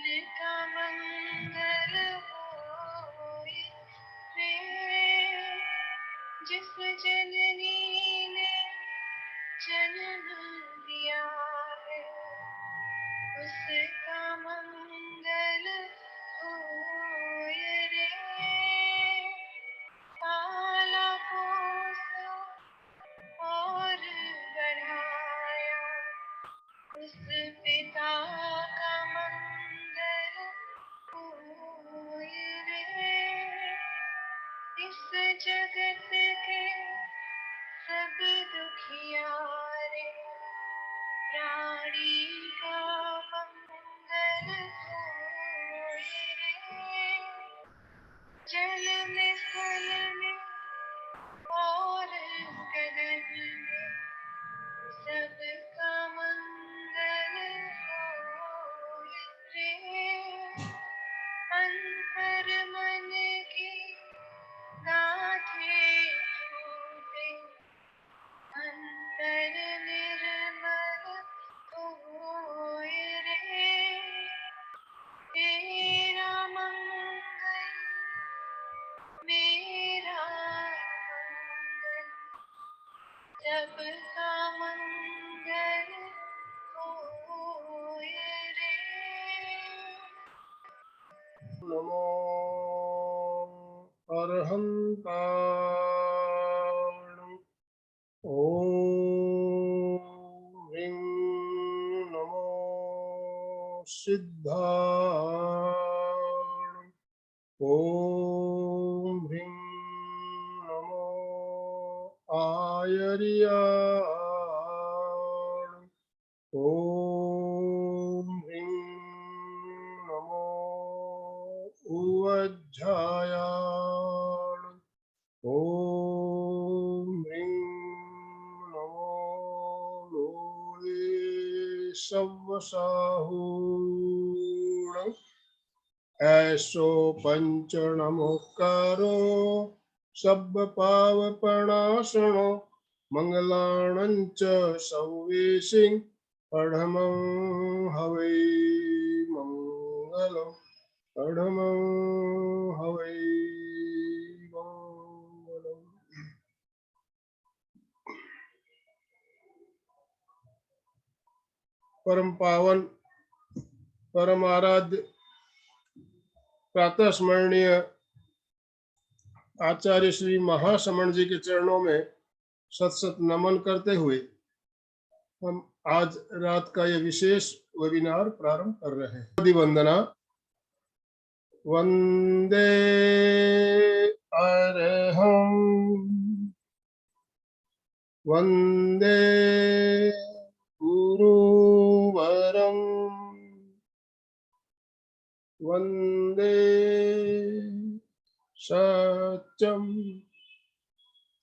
जिसका मंगल होए रे, जिस जननी ने जन्म दिया है, उसका मंगल होए रे। पाला पोसा और बढ़ाया, उस पिता का मंगल होए रे। इस जगत के सब दुखियारे, प्राणी का मंगल होए रे। जल में स्थल में और गगन में, सबका मंगल होए रे। अंतर मन की गाठें टूटे, अंतर निर्मल होए रे। तेरा मंगल मेरा मंगल, सबका मंगल होए रे। नमो अरहंताणं। ओम ह्रीं नमो सिद्धाणं। ओम ह्रीं नमो आयर्याणं। ओम ह्रीं नमो उवज्झायाण। ओम ह्रीं नमो लोले सव्वसाहूण। ऐसो पंच नमोकारो सब पावपणासनो, मंगलाणं च सव्वेसिं पढ़मं हवै मंगलम्। पढ़मं हवै मंगलम्। परम पावन, परम आराध्य, प्रातः स्मरणीय आचार्य श्री महासमण जी के चरणों में सत सत नमन करते हुए हम आज रात का यह विशेष वेबिनार प्रारंभ कर रहे हैं। वंदना। वंदे अरहं, वंदे गुरुवरं, वंदे सत्यम।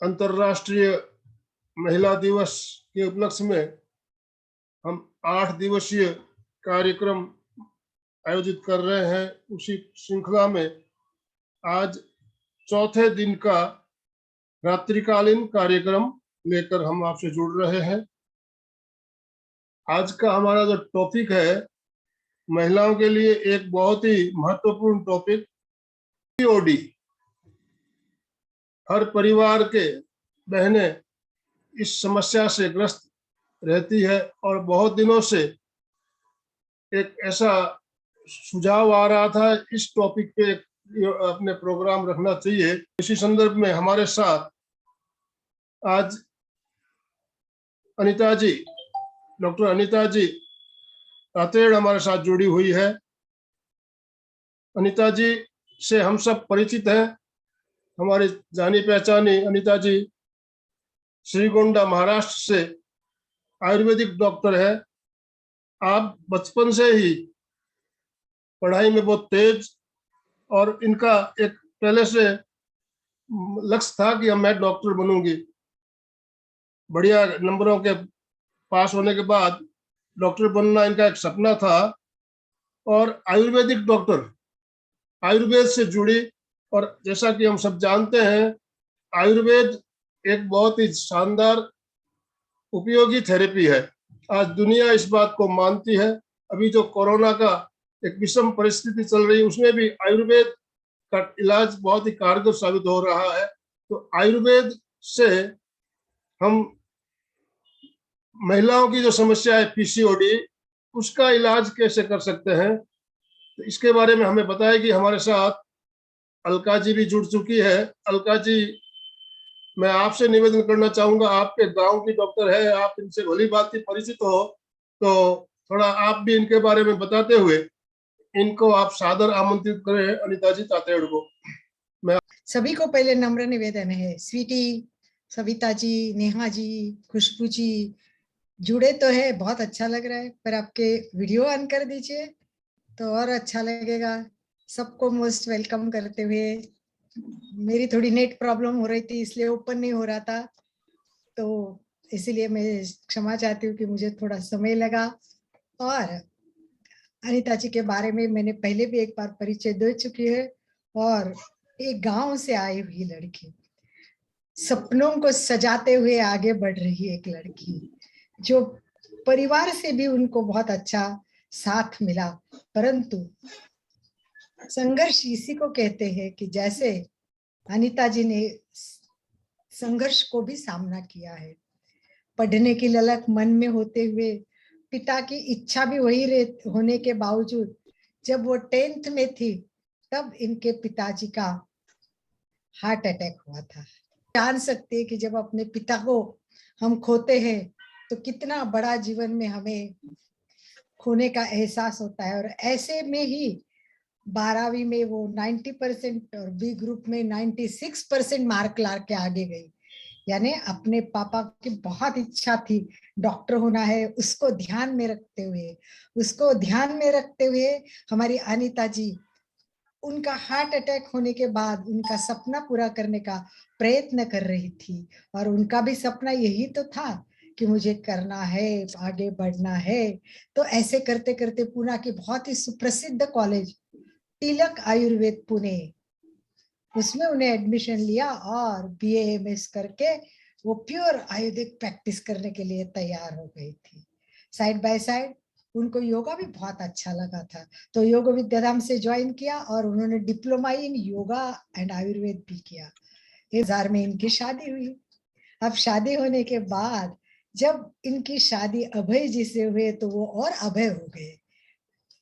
अंतर्राष्ट्रीय महिला दिवस के उपलक्ष्य में हम 8 दिवसीय कार्यक्रम आयोजित कर रहे हैं। उसी श्रृंखला में आज चौथे दिन का रात्रिकालीन कार्यक्रम लेकर हम आपसे जुड़ रहे हैं। आज का हमारा जो टॉपिक है, महिलाओं के लिए एक बहुत ही महत्वपूर्ण टॉपिक, पीओडी। हर परिवार के बहनें इस समस्या से ग्रस्त रहती है और बहुत दिनों से एक ऐसा सुझाव आ रहा था इस टॉपिक पे अपने प्रोग्राम रखना चाहिए। इसी संदर्भ में हमारे साथ आज अनीता जी, डॉक्टर अनीता जी रातेड़ हमारे साथ जुड़ी हुई है। अनीता जी से हम सब परिचित हैं। हमारी जानी पहचानी अनीता जी श्रीगोंडा महाराष्ट्र से आयुर्वेदिक डॉक्टर है। आप बचपन से ही पढ़ाई में बहुत तेज, और इनका एक पहले से लक्ष्य था कि मैं डॉक्टर बनूंगी। बढ़िया नंबरों के पास होने के बाद डॉक्टर बनना इनका एक सपना था, और आयुर्वेदिक डॉक्टर, आयुर्वेद से जुड़ी। और जैसा कि हम सब जानते हैं, आयुर्वेद एक बहुत ही शानदार उपयोगी थेरेपी है। आज दुनिया इस बात को मानती है। अभी जो कोरोना का एक विषम परिस्थिति चल रही है, उसमें भी आयुर्वेद का इलाज बहुत ही कारगर साबित हो रहा है। तो आयुर्वेद से हम महिलाओं की जो समस्या है पीसीओडी, उसका इलाज कैसे कर सकते हैं, तो इसके बारे में हमें बताएगी हमारे साथ अलका जी भी जुड़ चुकी है। अलका जी, मैं आपसे निवेदन करना चाहूंगा, आपके गांव की डॉक्टर है, आप इनसे भली भांति परिचित हो, तो थोड़ा आप भी इनके बारे में बताते हुए इनको आप सादर आमंत्रित करें अनिता जी तातेड़ को। मैं सभी को पहले नम्र निवेदन है, स्वीटी, सविता जी, नेहा जी, खुशबू जी जुड़े तो है, बहुत अच्छा लग रहा है, पर आपके वीडियो ऑन कर दीजिए तो और अच्छा लगेगा। सबको मोस्ट वेलकम करते हुए, मेरी थोड़ी नेट प्रॉब्लम हो रही थी इसलिए ओपन नहीं हो रहा था, तो इसीलिए मैं क्षमा चाहती हूँ कि मुझे थोड़ा समय लगा। और अनिता जी के बारे में मैंने पहले भी एक बार परिचय दे चुकी है, और एक गांव से आई हुई लड़की, सपनों को सजाते हुए आगे बढ़ रही एक लड़की, जो परिवार से भी उनको बहुत अच्छा साथ मिला, परंतु संघर्ष इसी को कहते हैं कि जैसे अनिता जी ने संघर्ष को भी सामना किया है, पढ़ने की ललक मन में होते हुए, पिता की इच्छा भी वही होने के बावजूद जब वो 10th में थी तब इनके पिताजी का हार्ट अटैक हुआ था। जान सकते हैं कि जब अपने पिता को हम खोते हैं तो कितना बड़ा जीवन में हमें खोने का एहसास होता है। और ऐसे में ही 12वीं में वो 90% और बी ग्रुप में 96% मार्क ला के आगे गई, यानी अपने पापा की बहुत इच्छा थी डॉक्टर होना है, उसको ध्यान में रखते हुए हमारी अनिता जी उनका हार्ट अटैक होने के बाद उनका सपना पूरा करने का प्रयत्न कर रही थी। और उनका भी सपना यही तो था कि मुझे करना है, आगे बढ़ना है। तो ऐसे करते करते पुणे की बहुत ही सुप्रसिद्ध कॉलेज तिलक आयुर्वेद पुणे, उसमें उन्हें एडमिशन लिया और BA MS करके वो प्योर आयुर्वेदिक प्रैक्टिस करने के लिए तैयार हो गई थी। साइड बाय साइड उनको योगा भी बहुत अच्छा लगा था, तो योग विद्याधाम से ज्वाइन किया और उन्होंने diploma in yoga and Ayurveda भी किया। 2000 में इनकी शादी हुई। अब शादी होने के बाद जब इनकी शादी अभय जी से हुए तो वो और अभय हो गए,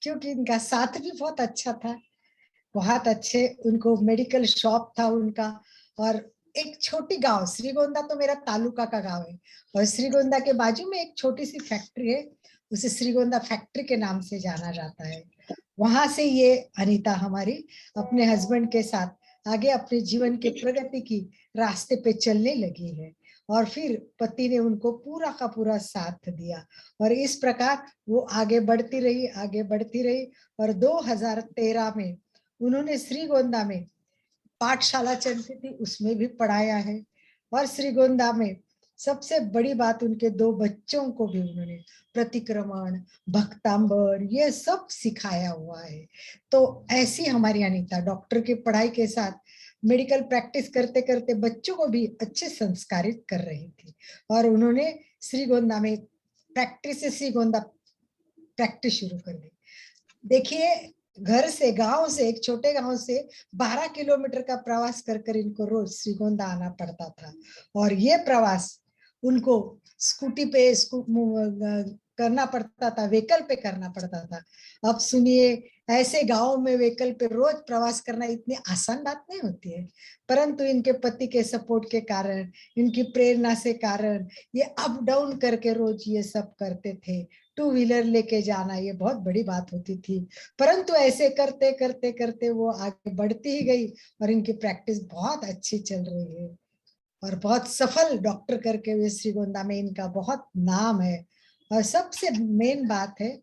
क्योंकि इनका साथ भी बहुत अच्छा था, बहुत अच्छे, उनको मेडिकल शॉप था उनका। और एक छोटी गांव श्रीगोंदा, तो मेरा तालुका का गांव है, और श्रीगोंदा के बाजू में एक छोटी सी फैक्ट्री है, उसे श्रीगोंदा फैक्ट्री के नाम से जाना जाता है। वहां से ये अनीता हमारी अपने हस्बैंड के साथ आगे अपने जीवन के प्रगति की रास्ते पे चलने लगी है, और फिर पति ने उनको पूरा का पूरा साथ दिया, और इस प्रकार वो आगे बढ़ती रही। और 2013 में उन्होंने श्रीगोंदा में पाठशाला चलती थी, उसमें भी पढ़ाया है। और श्रीगोंदा में सबसे बड़ी बात, उनके 2 बच्चों को भी उन्होंने प्रतिक्रमण, भक्तांबर ये सब सिखाया हुआ है। तो ऐसी हमारी अनीता डॉक्टर की पढ़ाई के साथ मेडिकल प्रैक्टिस करते करते बच्चों को भी अच्छे संस्कारित कर रही थी। और उन्होंने श्रीगोंदा में श्रीगोंदा प्रैक्टिस शुरू कर दी। देखिए, घर से, गांव से, एक छोटे गांव से 12 किलोमीटर का प्रवास कर इनको रोज श्रीगोंदा आना पड़ता था। और ये प्रवास उनको स्कूटी पे करना पड़ता था, व्हीकल पे करना पड़ता था। अब सुनिए, ऐसे गांव में व्हीकल पे रोज प्रवास करना इतनी आसान बात नहीं होती है, परंतु इनके पति के सपोर्ट के कारण, इनकी प्रेरणा से कारण ये अप डाउन करके रोज ये सब करते थे। 2 व्हीलर लेके जाना ये बहुत बड़ी बात होती थी, परंतु ऐसे करते करते करते वो आगे बढ़ती ही गई, और इनकी प्रैक्टिस बहुत अच्छी चल रही है, और बहुत सफल डॉक्टर करके हुए श्रीगोंदा में इनका बहुत नाम है। और सबसे मेन बात है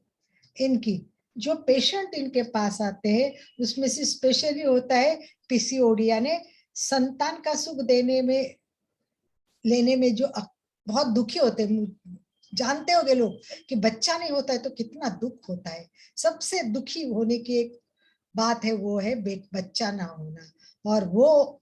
इनकी, जो पेशेंट इनके पास आते हैं उसमें से स्पेशली होता है PCOD, यानी संतान का सुख लेने में जो बहुत दुखी होते हैं। जानते होंगे लोग कि बच्चा नहीं होता है तो कितना दुख होता है। सबसे दुखी होने की एक बात है वो है बच्चा ना होना, और वो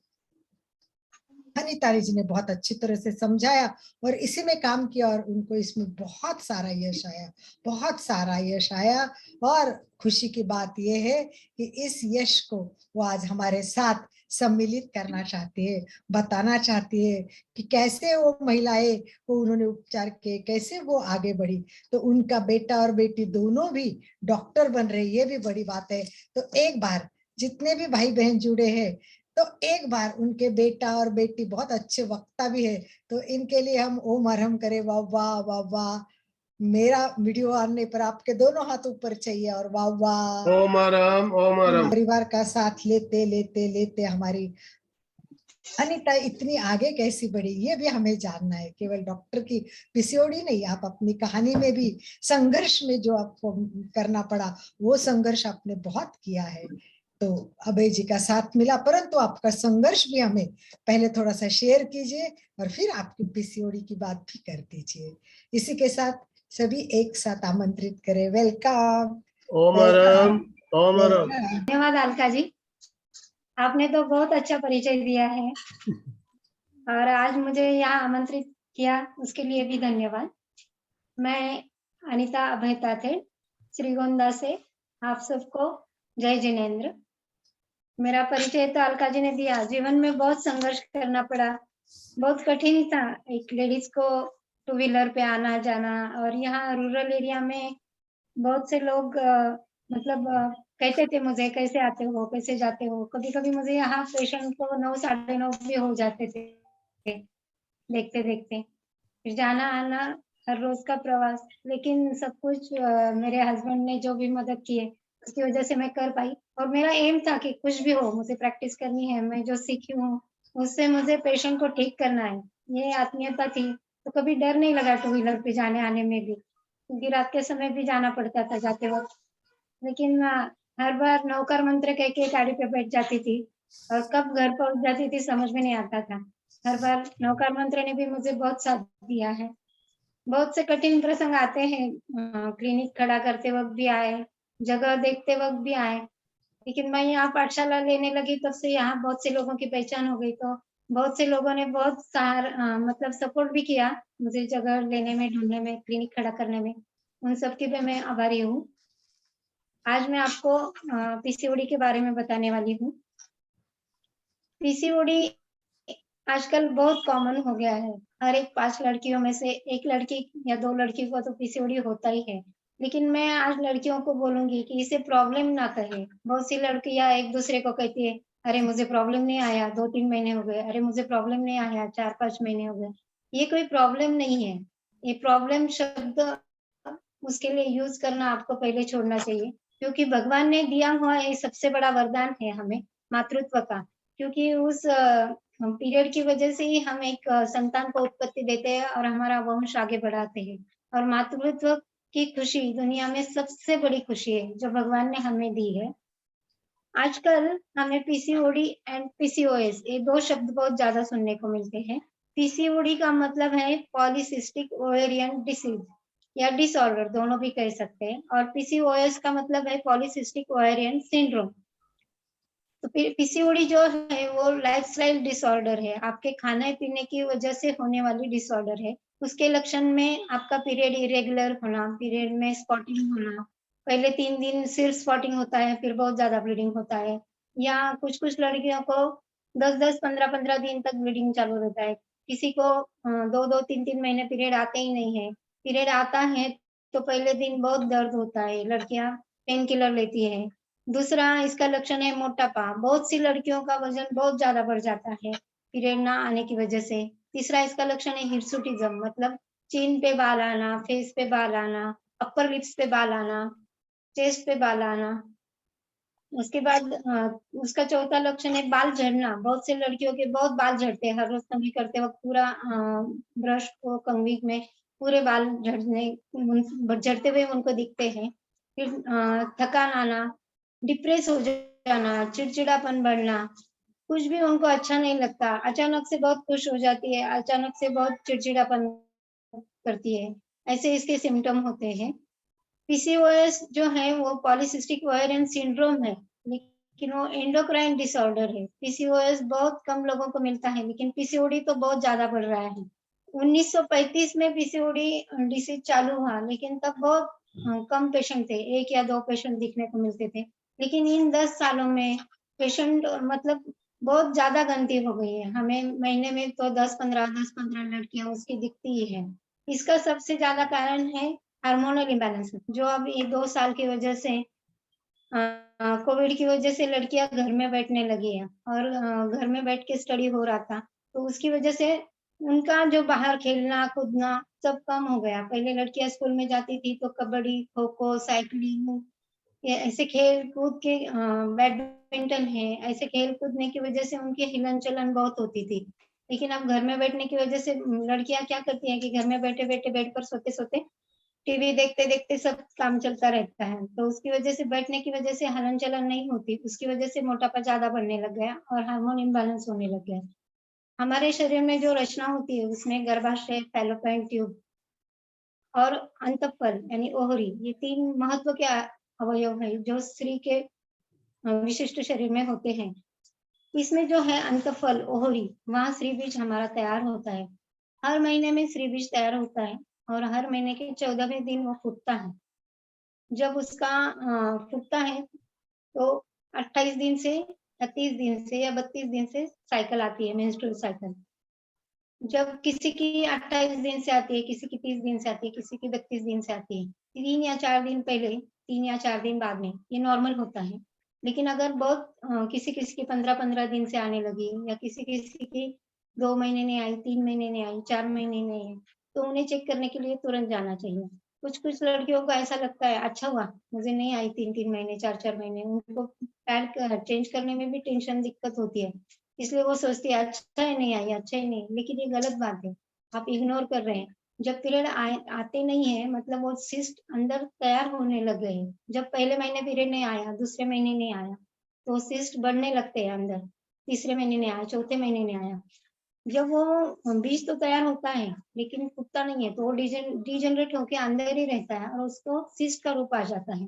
अनिता जी ने बहुत अच्छी तरह से समझाया और इसी में काम किया और उनको इसमें बहुत सारा यश आया, बहुत सारा यश आया। और खुशी की बात यह है कि इस यश को वो आज हमारे साथ सम्मिलित करना चाहती है, बताना चाहती है कि कैसे वो महिलाएं को उन्होंने उपचार किए, कैसे वो आगे बढ़ी। तो उनका बेटा और बेटी दोनों भी डॉक्टर बन रहे, ये भी बड़ी बात है। तो एक बार जितने भी भाई बहन जुड़े हैं, तो एक बार उनके बेटा और बेटी बहुत अच्छे वक्ता भी है, तो इनके लिए हम ओम आरम करें। वाह वाह वाह वाह। मेरा वीडियो आने पर आपके दोनों हाथ ऊपर चाहिए और वाह वाह। ओम आराम, ओम आराम। परिवार का साथ लेते लेते लेते हमारी अनिता इतनी आगे कैसी बढ़ी, ये भी हमें जानना है। केवल डॉक्टर की पीसीओडी नहीं, आप अपनी कहानी में भी संघर्ष में जो आपको करना पड़ा, वो संघर्ष आपने बहुत किया है। तो अभय जी का साथ मिला, परंतु आपका संघर्ष भी हमें पहले थोड़ा सा शेयर कीजिए और फिर आपकी पीसीओडी की बात भी कर दीजिए। इसी के साथ सभी एक साथ आमंत्रित करें। वेलकम ओम आराम, वेलकम ओम आराम। वेलकम। धन्यवाद अलका जी, आपने तो बहुत अच्छा परिचय दिया है और आज मुझे यहाँ आमंत्रित किया उसके लिए भी धन्यवाद। मैं अनिता अभय ताथेड़, श्रीगोंदा से आप सबको जय जिनेन्द्र। मेरा परिचय तो अलका जी ने दिया। जीवन में बहुत संघर्ष करना पड़ा, बहुत कठिन था एक लेडीज को टू व्हीलर पे आना जाना। और यहाँ रूरल एरिया में बहुत से लोग कहते थे मुझे, कैसे आते हो, कैसे जाते हो। कभी कभी मुझे यहाँ पेशेंट को 9 साढ़े 9 भी हो जाते थे देखते देखते, फिर जाना आना, हर रोज का प्रवास। लेकिन सब कुछ मेरे हस्बैंड ने जो भी मदद की है उसकी वजह से मैं कर पाई। और मेरा एम था कि कुछ भी हो मुझे प्रैक्टिस करनी है, मैं जो सीखी हूँ उससे मुझे पेशेंट को ठीक करना है, ये आत्मीयता थी। तो कभी डर नहीं लगा टू व्हीलर पे जाने आने में भी, क्योंकि रात के समय भी जाना पड़ता था जाते वक्त। लेकिन हर बार नौकर मंत्र कह के गाड़ी पे बैठ जाती थी और कब घर पहुंच जाती थी समझ में नहीं आता था। हर बार नौकर मंत्र ने भी मुझे बहुत साथ दिया है। बहुत से कठिन प्रसंग आते हैं, क्लिनिक खड़ा करते वक्त भी आए, जगह देखते वक्त भी आए। लेकिन मैं यहाँ पाठशाला लेने लगी तब से यहाँ बहुत से लोगों की पहचान हो गई। तो बहुत से लोगों ने बहुत सपोर्ट भी किया मुझे जगह लेने में, ढूंढने में, क्लिनिक खड़ा करने में। उन सबकी भी मैं आभारी हूँ। आज मैं आपको पीसीओडी के बारे में बताने वाली हूँ। पीसीओडी आजकल बहुत कॉमन हो गया है। हर एक 5 लड़कियों में से 1 लड़की या 2 लड़की को तो पीसीओडी होता ही है। लेकिन मैं आज लड़कियों को बोलूंगी कि इसे प्रॉब्लम ना कहें। बहुत सी लड़कियां एक दूसरे को कहती है, अरे मुझे प्रॉब्लम नहीं आया, 2-3 महीने हो गए, अरे मुझे प्रॉब्लम नहीं आया, 4-5 महीने हो गए। ये कोई प्रॉब्लम नहीं है। ये प्रॉब्लम शब्द उसके लिए यूज करना आपको पहले छोड़ना चाहिए, क्योंकि भगवान ने दिया हुआ ये सबसे बड़ा वरदान है हमें, मातृत्व का। क्योंकि उस पीरियड की वजह से ही हम एक संतान को उत्पत्ति देते हैं और हमारा वंश आगे बढ़ाते हैं। और मातृत्व की खुशी दुनिया में सबसे बड़ी खुशी है जो भगवान ने हमें दी है। आजकल हमें पीसीओडी एंड पीसीओएस ये 2 शब्द बहुत ज्यादा सुनने को मिलते हैं। पीसीओडी का मतलब है पॉलीसिस्टिक ओवेरियन डिसीज या डिसऑर्डर, दोनों भी कह सकते हैं। और पीसीओएस का मतलब है पॉलीसिस्टिक ओवेरियन सिंड्रोम। तो पीसीओडी जो है वो लाइफस्टाइल डिसऑर्डर है, आपके खाने पीने की वजह से होने वाली डिसऑर्डर है। उसके लक्षण में आपका पीरियड इरेगुलर होना, पीरियड में स्पॉटिंग होना, पहले 3 दिन सिर्फ स्पॉटिंग होता है, फिर बहुत ज्यादा ब्लीडिंग होता है। या कुछ कुछ लड़कियों को 10-10, 15-15 दिन तक ब्लीडिंग चालू रहता है। किसी को 2-2, 3-3 महीने पीरियड आते ही नहीं है। पीरियड आता है तो पहले दिन बहुत दर्द होता है, लड़कियां पेन किलर लेती है। दूसरा इसका लक्षण है मोटापा। बहुत सी लड़कियों का वजन बहुत ज्यादा बढ़ जाता है पीरियड ना आने की वजह से। तीसरा इसका लक्षण है हिर्सुटिज्म, मतलब चिन पे बाल आना, फेस पे बाल आना, अपर लिप्स पे बाल आना, चेस्ट पे बाल आना। उसके बाद उसका चौथा लक्षण है बाल झड़ना। बहुत से लड़कियों के बहुत बाल झड़ते हैं, हर रोज कंघी करते वक्त पूरा ब्रश को कंघी में पूरे बाल झड़ते हुए उनको दिखते हैं। फिर थकान आना, डिप्रेस हो जाना, चिड़चिड़ापन बढ़ना, कुछ भी उनको अच्छा नहीं लगता, अचानक से बहुत खुश हो जाती है, अचानक से बहुत चिड़चिड़ापन करती है। ऐसे इसके सिम्टम होते हैं। पीसीओएस जो है वो पॉलीसिस्टिक ओवेरियन सिंड्रोम है, लेकिन वो एंडोक्राइन डिसऑर्डर है। पीसीओएस बहुत कम लोगों को मिलता है, लेकिन पीसीओडी तो बहुत ज्यादा बढ़ रहा है। 1935 में पीसीओडी डिसीज चालू हुआ, लेकिन तब बहुत कम पेशेंट थे, 1 या 2 पेशेंट दिखने को मिलते थे। लेकिन इन 10 सालों में पेशेंट मतलब बहुत ज्यादा गिनती हो गई है। हमें महीने में तो 10-15 लड़कियां उसकी दिखती ही है। इसका सबसे ज्यादा कारण है हार्मोनल इम्बैलेंस, जो अब ये 2 साल की वजह से कोविड की वजह से लड़कियां घर में बैठने लगी है, और घर में बैठ के स्टडी हो रहा था, तो उसकी वजह से उनका जो बाहर खेलना कूदना सब कम हो गया। पहले लड़कियां स्कूल में जाती थी तो कबड्डी, खो खो, साइकिलिंग, ये ऐसे खेल कूद के बैडमिंटन है, ऐसे खेल कूदने की वजह से उनकी हिलन चलन बहुत होती थी। लेकिन अब घर में बैठने की वजह से लड़कियां क्या करती हैं कि घर में बैठे बैठे बेड पर सोते सोते टीवी देखते देखते सब काम चलता रहता है, तो उसकी वजह से बैठने की वजह से हलन चलन नहीं होती, उसकी वजह से मोटापा ज्यादा बढ़ने लग गया और हार्मोन इम्बैलेंस होने लग गया। हमारे शरीर में जो रचना होती है उसमें गर्भाशय, फैलोपियन ट्यूब और अंतःफल यानी ओवरी, ये 3 महत्व के अवयव है जो स्त्री के विशिष्ट शरीर में होते हैं। इसमें जो है अंतःफल, ओवरी, वहाँ स्त्री बीज हमारा तैयार होता है। हर महीने में स्त्री बीज तैयार होता है और हर महीने के 14वें दिन वो फूटता है। जब उसका फूटता है तो 28 दिन से या 30 दिन से या 32 दिन से साइकिल आती है, मेंस्ट्रुअल साइकिल। जब किसी की 28 दिन से आती है, किसी की 30 दिन से आती है, किसी की 32 दिन से आती है, 3 या 4 दिन पहले, 3 या 4 दिन बाद में, ये नॉर्मल होता है। लेकिन अगर बहुत किसी-किसी की 15-15 दिन से आने लगी या किसी-किसी की 2 महीने नहीं आई, 3 महीने नहीं आई, 4 महीने नहीं आई, तो उन्हें चेक करने के लिए तुरंत जाना चाहिए। कुछ-कुछ लड़कियों को ऐसा लगता है, अच्छा हुआ मुझे नहीं आई 3-3 महीने, 4-4 महीने, उनको पैड चेंज करने में भी टेंशन दिक्कत होती है। इसलिए वो सोचती है अच्छा ही नहीं आई, अच्छा ही नहीं, लेकिन ये गलत बात है, आप इग्नोर कर रहे हैं। जब पीरियड आते नहीं है मतलब वो सिस्ट अंदर तैयार होने लग गए हैं। जब पहले महीने पीरियड नहीं आया, दूसरे महीने नहीं आया, तो सिस्ट बढ़ने लगते हैं अंदर, तीसरे महीने नहीं आया, चौथे महीने नहीं आया। जब वो बीज तो तैयार होता है लेकिन फूटता नहीं है, तो वो डिजेनरेट होके अंदर ही रहता है और उसको सिस्ट का रूप आ जाता है।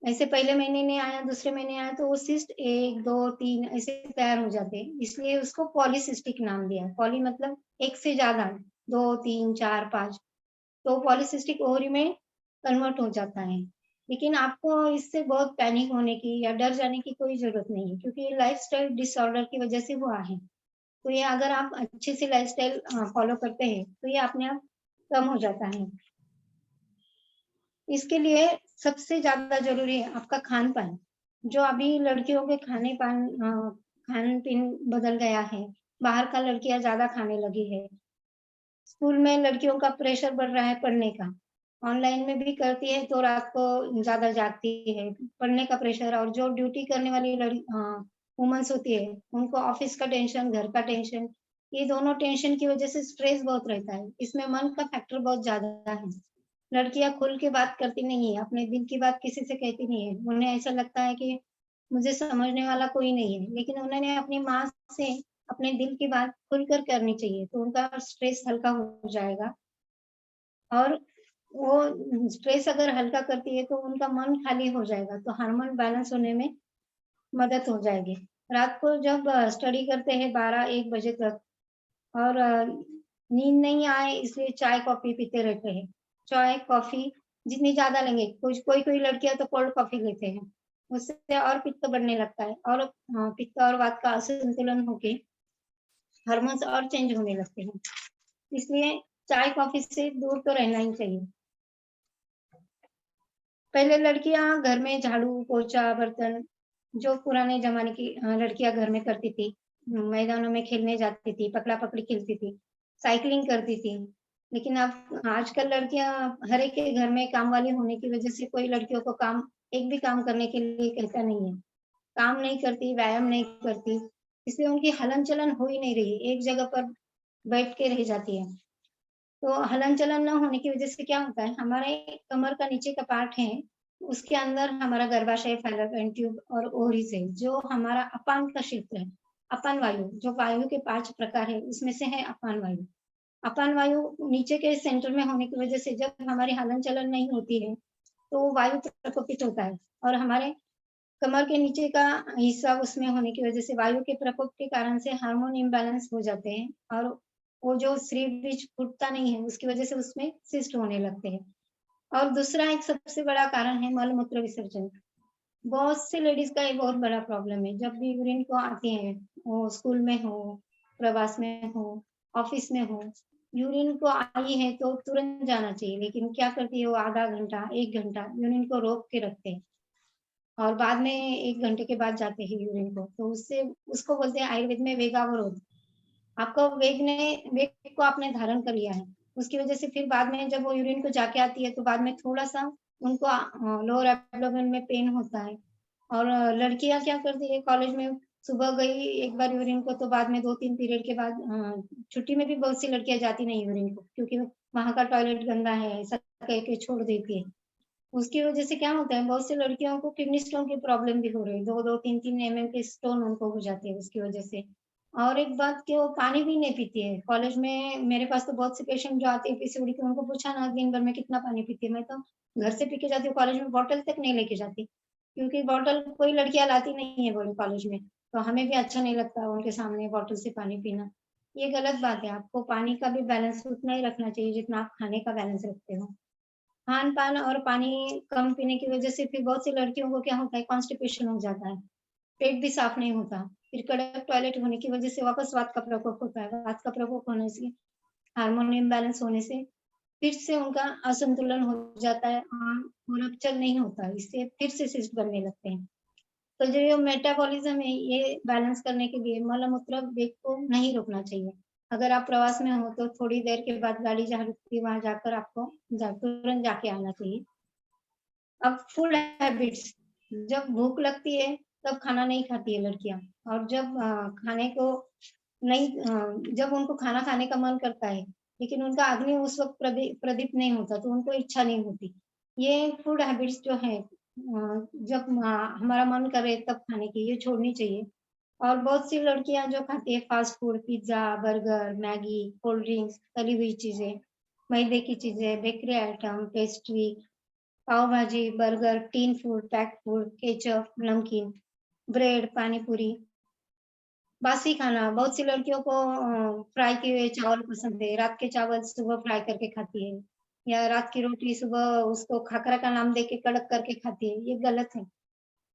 ऐसे पहले महीने नहीं आया, दूसरे महीने आया, तो वो सिस्ट 1, 2, 3 ऐसे तैयार हो जाते हैं। इसलिए उसको पॉलीसिस्टिक नाम दिया है। पॉली मतलब एक से ज्यादा, 2, 3, 4, 5, तो पॉलीसिस्टिक ओवरी में कन्वर्ट हो जाता है। लेकिन आपको इससे बहुत पैनिक होने की या डर जाने की कोई जरूरत नहीं है, क्योंकि ये लाइफस्टाइल डिसऑर्डर की वजह से हुआ है। तो ये अगर आप अच्छे से लाइफस्टाइल फॉलो करते हैं तो ये अपने आप कम हो जाता है। इसके लिए सबसे ज्यादा जरूरी है आपका खान पान। जो अभी लड़कियों के खान पीन बदल गया है, बाहर का लड़कियां ज्यादा खाने लगी है। स्कूल में लड़कियों का प्रेशर बढ़ रहा है पढ़ने का, ऑनलाइन में भी करती है तो रात को ज्यादा जागती है, पढ़ने का प्रेशर। और जो ड्यूटी करने वाली वुमेन्स होती है उनको ऑफिस का टेंशन, घर का टेंशन, ये दोनों टेंशन की वजह से स्ट्रेस बहुत रहता है। इसमें मन का फैक्टर बहुत ज्यादा है। लड़कियां खुल के बात करती नहीं है, अपने दिल की बात किसी से कहती नहीं है। उन्हें ऐसा लगता है कि मुझे समझने वाला कोई नहीं है, लेकिन उन्होंने अपनी माँ से अपने दिल की बात खुलकर करनी चाहिए, तो उनका स्ट्रेस हल्का हो जाएगा। और वो स्ट्रेस अगर हल्का करती है तो उनका मन खाली हो जाएगा, तो हार्मोन बैलेंस होने में मदद हो जाएगी। रात को जब स्टडी करते हैं 12-1 बजे तक और नींद नहीं आए इसलिए चाय कॉफी पीते रहते हैं। चाय कॉफी जितनी ज्यादा लेंगे, कोई कोई लड़कियां तो कोल्ड कॉफी लेते हैं, उससे और पित्त बढ़ने लगता है और पित्त और वात का असंतुलन होके हार्मोन्स और चेंज होने लगते हैं। इसलिए चाय कॉफी से दूर तो रहना ही चाहिए। पहले लड़कियां घर में झाड़ू पोछा बर्तन, जो पुराने जमाने की लड़कियां घर में करती थी, मैदानों में खेलने जाती थी, पकड़ा पकड़ी खेलती थी, साइकिलिंग करती थी। लेकिन अब आजकल लड़कियां हर एक के घर में काम वाली होने की वजह से कोई लड़कियों को काम एक भी काम करने के लिए कहता नहीं है। काम नहीं करती, व्यायाम नहीं करती, इसलिए उनकी हलन चलन हो ही नहीं रही, एक जगह पर बैठ के रह जाती है। तो हलन चलन न होने की वजह से क्या होता है, हमारे कमर का नीचे का पार्ट है, उसके अंदर हमारा गर्भाशय, फैलोपियन ट्यूब और ओवरीज है, जो हमारा अपान का क्षेत्र है। अपान वायु, जो वायु के 5 प्रकार है उसमें से है अपान वायु। अपान वायु नीचे के सेंटर में होने की वजह से जब हमारी हलन चलन नहीं होती है तो वो वायु प्रकोपित होता है और हमारे कमर के नीचे का हिस्सा उसमें होने की वजह से वायु के प्रकोप के कारण से हार्मोन इम्बैलेंस हो जाते हैं और वो जो श्री बीज फूटता नहीं है उसकी वजह से उसमें सिस्ट होने लगते हैं। और दूसरा एक सबसे बड़ा कारण है मल मूत्र विसर्जन। बहुत से लेडीज का ये बहुत बड़ा प्रॉब्लम है। जब भी यूरिन को आती हैं, वो स्कूल में हो, प्रवास में हो, ऑफिस में हो, यूरिन को आई है तो तुरंत जाना चाहिए, लेकिन क्या करती है वो आधा घंटा 1 घंटा यूरिन को रोक के रखते हैं और बाद में 1 घंटे के बाद जाते हैं यूरिन को, तो उससे उसको बोलते हैं आयुर्वेद में वेगावरोध। आपका वेग को आपने धारण कर लिया है, उसकी वजह से फिर बाद में जब वो यूरिन को जाके आती है तो बाद में थोड़ा-सा उनको लोअर एब्डोमेन में पेन होता है। और लड़कियाँ क्या करती है कॉलेज में सुबह गई एक बार यूरिन को तो बाद में 2-3 पीरियड के बाद छुट्टी में भी बहुत सी लड़कियाँ जाती नहीं यूरिन को क्योंकि वहाँ का टॉयलेट गंदा है, ऐसा कह के छोड़ देती है। उसकी वजह से क्या होता है बहुत सी लड़कियों को किडनी स्टोन की प्रॉब्लम भी हो रही है, 2-2 3-3 एमएम के स्टोन उनको हो जाते हैं उसकी वजह से। और एक बात कि वो पानी भी नहीं पीती है। कॉलेज में मेरे पास तो बहुत से पेशेंट जो आते हैं पीसीओडी के, उनको पूछा ना दिन भर में कितना पानी पीती है, मैं तो घर से पी के जाती हूँ, कॉलेज में बॉटल तक नहीं लेके जाती। क्योंकि बॉटल कोई लड़कियाँ लाती नहीं है बोले कॉलेज में, तो हमें भी अच्छा नहीं लगता उनके सामने बॉटल से पानी पीना। ये गलत बात है, आपको पानी का भी बैलेंस उतना ही रखना चाहिए जितना आप खाने का बैलेंस रखते हो। खान-पान और पानी कम पीने की वजह से फिर बहुत सी लड़कियों को क्या होता है कॉन्स्टिपेशन हो जाता है, पेट भी साफ नहीं होता। फिर कड़क टॉयलेट होने की वजह से वापस वात का प्रकोप होता है। वात का प्रकोप होने से, हार्मोन इम्बैलेंस होने से फिर से उनका असंतुलन हो जाता है और रप्चर नहीं होता, इससे फिर से सिस्ट बनने लगते हैं। तो जो ये मेटाबॉलिज्म है, ये बैलेंस करने के लिए मल-मूत्र वेग को नहीं रोकना चाहिए। अगर आप प्रवास में हो तो थोड़ी देर के बाद गाड़ी जहाँ रुकती है वहाँ जाकर आपको तुरंत जाके आना चाहिए। अब फूड हैबिट्स, जब भूख लगती है तब खाना नहीं खाती है लड़कियाँ और जब खाने को नहीं जब उनको खाना खाने का मन करता है, लेकिन उनका अग्नि उस वक़्त प्रदीप्त नहीं होता तो उनको इच्छा नहीं होती। ये फूड हैबिट्स जो है जब हमारा मन करे तब खाने की, ये छोड़नी चाहिए। और बहुत सी लड़कियाँ जो खाती है fast food, pizza, burger, Maggi, cold drinks, तली हुई चीज़ें, मैदे की चीज़ें, बेकरी आइटम, पेस्ट्री, पाव भाजी, burger, tin food, packed food, ketchup, नमकीन, ब्रेड, पानी पूरी, बासी खाना। बहुत सी लड़कियों को फ्राई किए हुए चावल पसंद है। रात के चावल सुबह फ्राई करके खाती है या रात की रोटी सुबह उसको खाकरा का नाम देके कड़क करके खाती है, ये गलत है।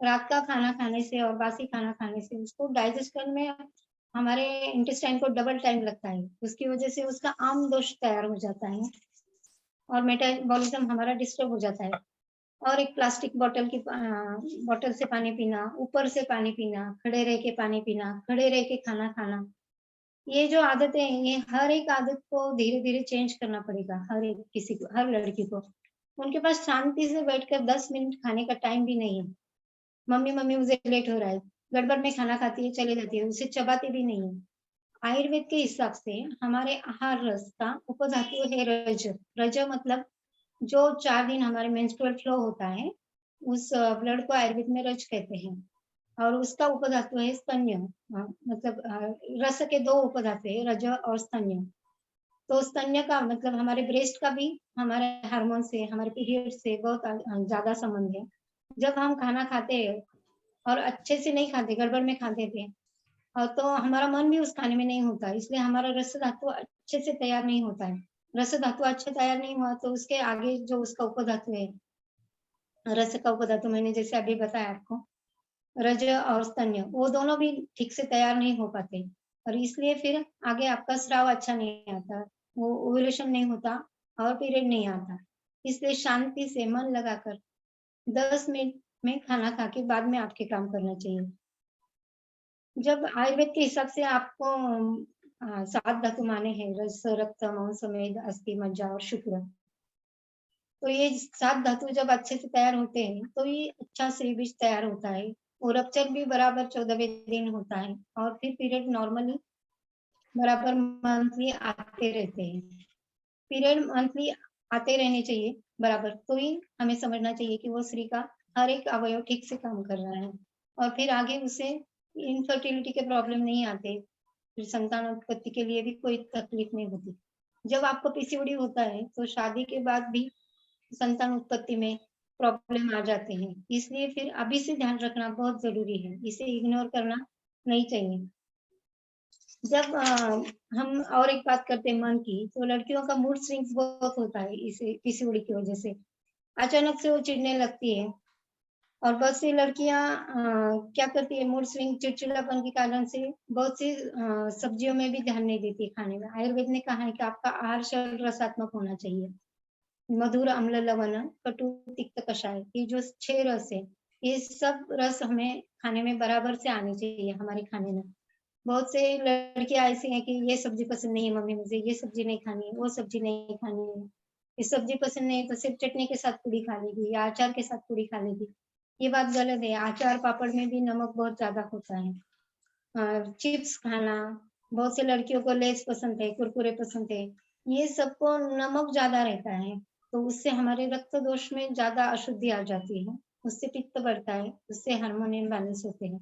रात का खाना खाने से और बासी खाना खाने से उसको डाइजेस्ट करने में हमारे इंटेस्टाइन को डबल टाइम लगता है। उसकी वजह से उसका आम दोष तैयार हो जाता है और मेटाबॉलिज्म हमारा डिस्टर्ब हो जाता है। और एक प्लास्टिक बॉटल से पानी पीना, ऊपर से पानी पीना, खड़े रह के पानी पीना, खड़े रह के खाना खाना, ये जो आदतें हैं, ये हर एक आदत को धीरे-धीरे चेंज करना पड़ेगा, हर एक किसी को, हर लड़की को। उनके पास शांति से बैठकर 10 मिनट खाने का टाइम भी नहीं है। मम्मी, मम्मी मुझे लेट हो रहा है, गड़बड़ में खाना खाती है, चली जाती है, उसे चबाती भी नहीं है। आयुर्वेद के हिसाब से हमारे आहार रस का उपधातु है रज। रज मतलब जो 4 दिन हमारे मेंस्ट्रुअल फ्लो होता है, उस ब्लड को आयुर्वेद में रज कहते हैं और उसका उपधातु है स्तन्य। मतलब रस के 2 उपधातु है, रज और स्तन्य। तो स्तन्य का मतलब हमारे ब्रेस्ट का भी हमारे हार्मोन से, हमारे पीरियड से बहुत ज़्यादा संबंध है। जब हम खाना खाते हैं और अच्छे से नहीं खाते, गड़बड़ में खाते थे तो हमारा मन भी उस खाने में नहीं होता, इसलिए हमारा रस धातु अच्छे से तैयार नहीं होता है। रस धातु अच्छे तैयार नहीं हुआ तो उसके आगे जो उसका उपधातु है, रस का उपधातु मैंने जैसे अभी बताया आपको, रज और स्तन्य, वो दोनों भी ठीक से तैयार नहीं हो पाते और इसलिए फिर आगे आपका स्राव अच्छा नहीं आता, वो ओव्यूलेशन नहीं होता और पीरियड नहीं आता। इसलिए शांति से मन लगाकर 10 मिनट में खाना खा के बाद में आपके काम करना चाहिए। जब आयुर्वेद के हिसाब से आपको 7 धातु माने हैं, रस, रक्त, मांस, मेद, अस्थि, मज्जा और शुक्र। तो ये 7 धातु जब अच्छे से तैयार होते हैं, तो ये अच्छा श्री बीज तैयार होता है। और रप्चर भी बराबर 14वें दिन होता है और फिर पीरियड नॉर्मली बराबर मंथली आते रहते हैं। पीरियड मंथली आते रहने चाहिए बराबर, तो ही हमें समझना चाहिए कि वो स्त्री का हर एक अवयव ठीक से काम कर रहा है और फिर आगे उसे इनफर्टिलिटी के प्रॉब्लम नहीं आते, फिर संतान उत्पत्ति के लिए भी कोई तकलीफ नहीं होती। जब आपको पीसीओडी होता है, तो शादी के बाद भी संतान उत्पत्ति में प्रॉब्लम आ जाते हैं। इसलिए फिर अभी से ध्यान रखना बहुत ज़रूरी है, इसे इग्नोर करना नहीं चाहिए। जब हम और एक बात करते हैं मन की, तो लड़कियों का मूड स्विंग्स बहुत होता है इसे पीसीओडी की वजह से। अचानक से वो चिढ़ने लगती है और बहुत सी लड़कियाँ क्या करती है मूड स्विंग चिड़चिड़ापन के कारण से बहुत सी सब्जियों में भी ध्यान नहीं देती है खाने में। आयुर्वेद ने कहा है कि आपका आहार सरल रसात्मक होना चाहिए। मधुर, अम्ल, लवण, कटु, तिक्त, कषाय, ये जो 6 रस है, ये सब रस हमें खाने में बराबर से आने चाहिए हमारे खाने में। बहुत से लड़कियाँ ऐसी हैं कि ये सब्ज़ी पसंद नहीं है मम्मी मुझे, ये सब्ज़ी नहीं खानी है, वो सब्ज़ी नहीं खानी है। ये सब्ज़ी पसंद नहीं है तो सिर्फ़ चटनी के साथ पूड़ी खा लेगी या अचार के साथ पूड़ी खा लेगी। ये बात गलत है, अचार पापड़ में भी नमक बहुत ज़्यादा होता है। चिप्स खाना, बहुत से लड़कियों को लेज़ पसंद है, कुरकुरे पसंद है, ये सबको नमक ज़्यादा रहता है, तो उससे हमारे रक्त दोष में ज़्यादा अशुद्धि आ जाती है, उससे पित्त बढ़ता है, उससे हार्मोन इम्बैलेंस होते हैं।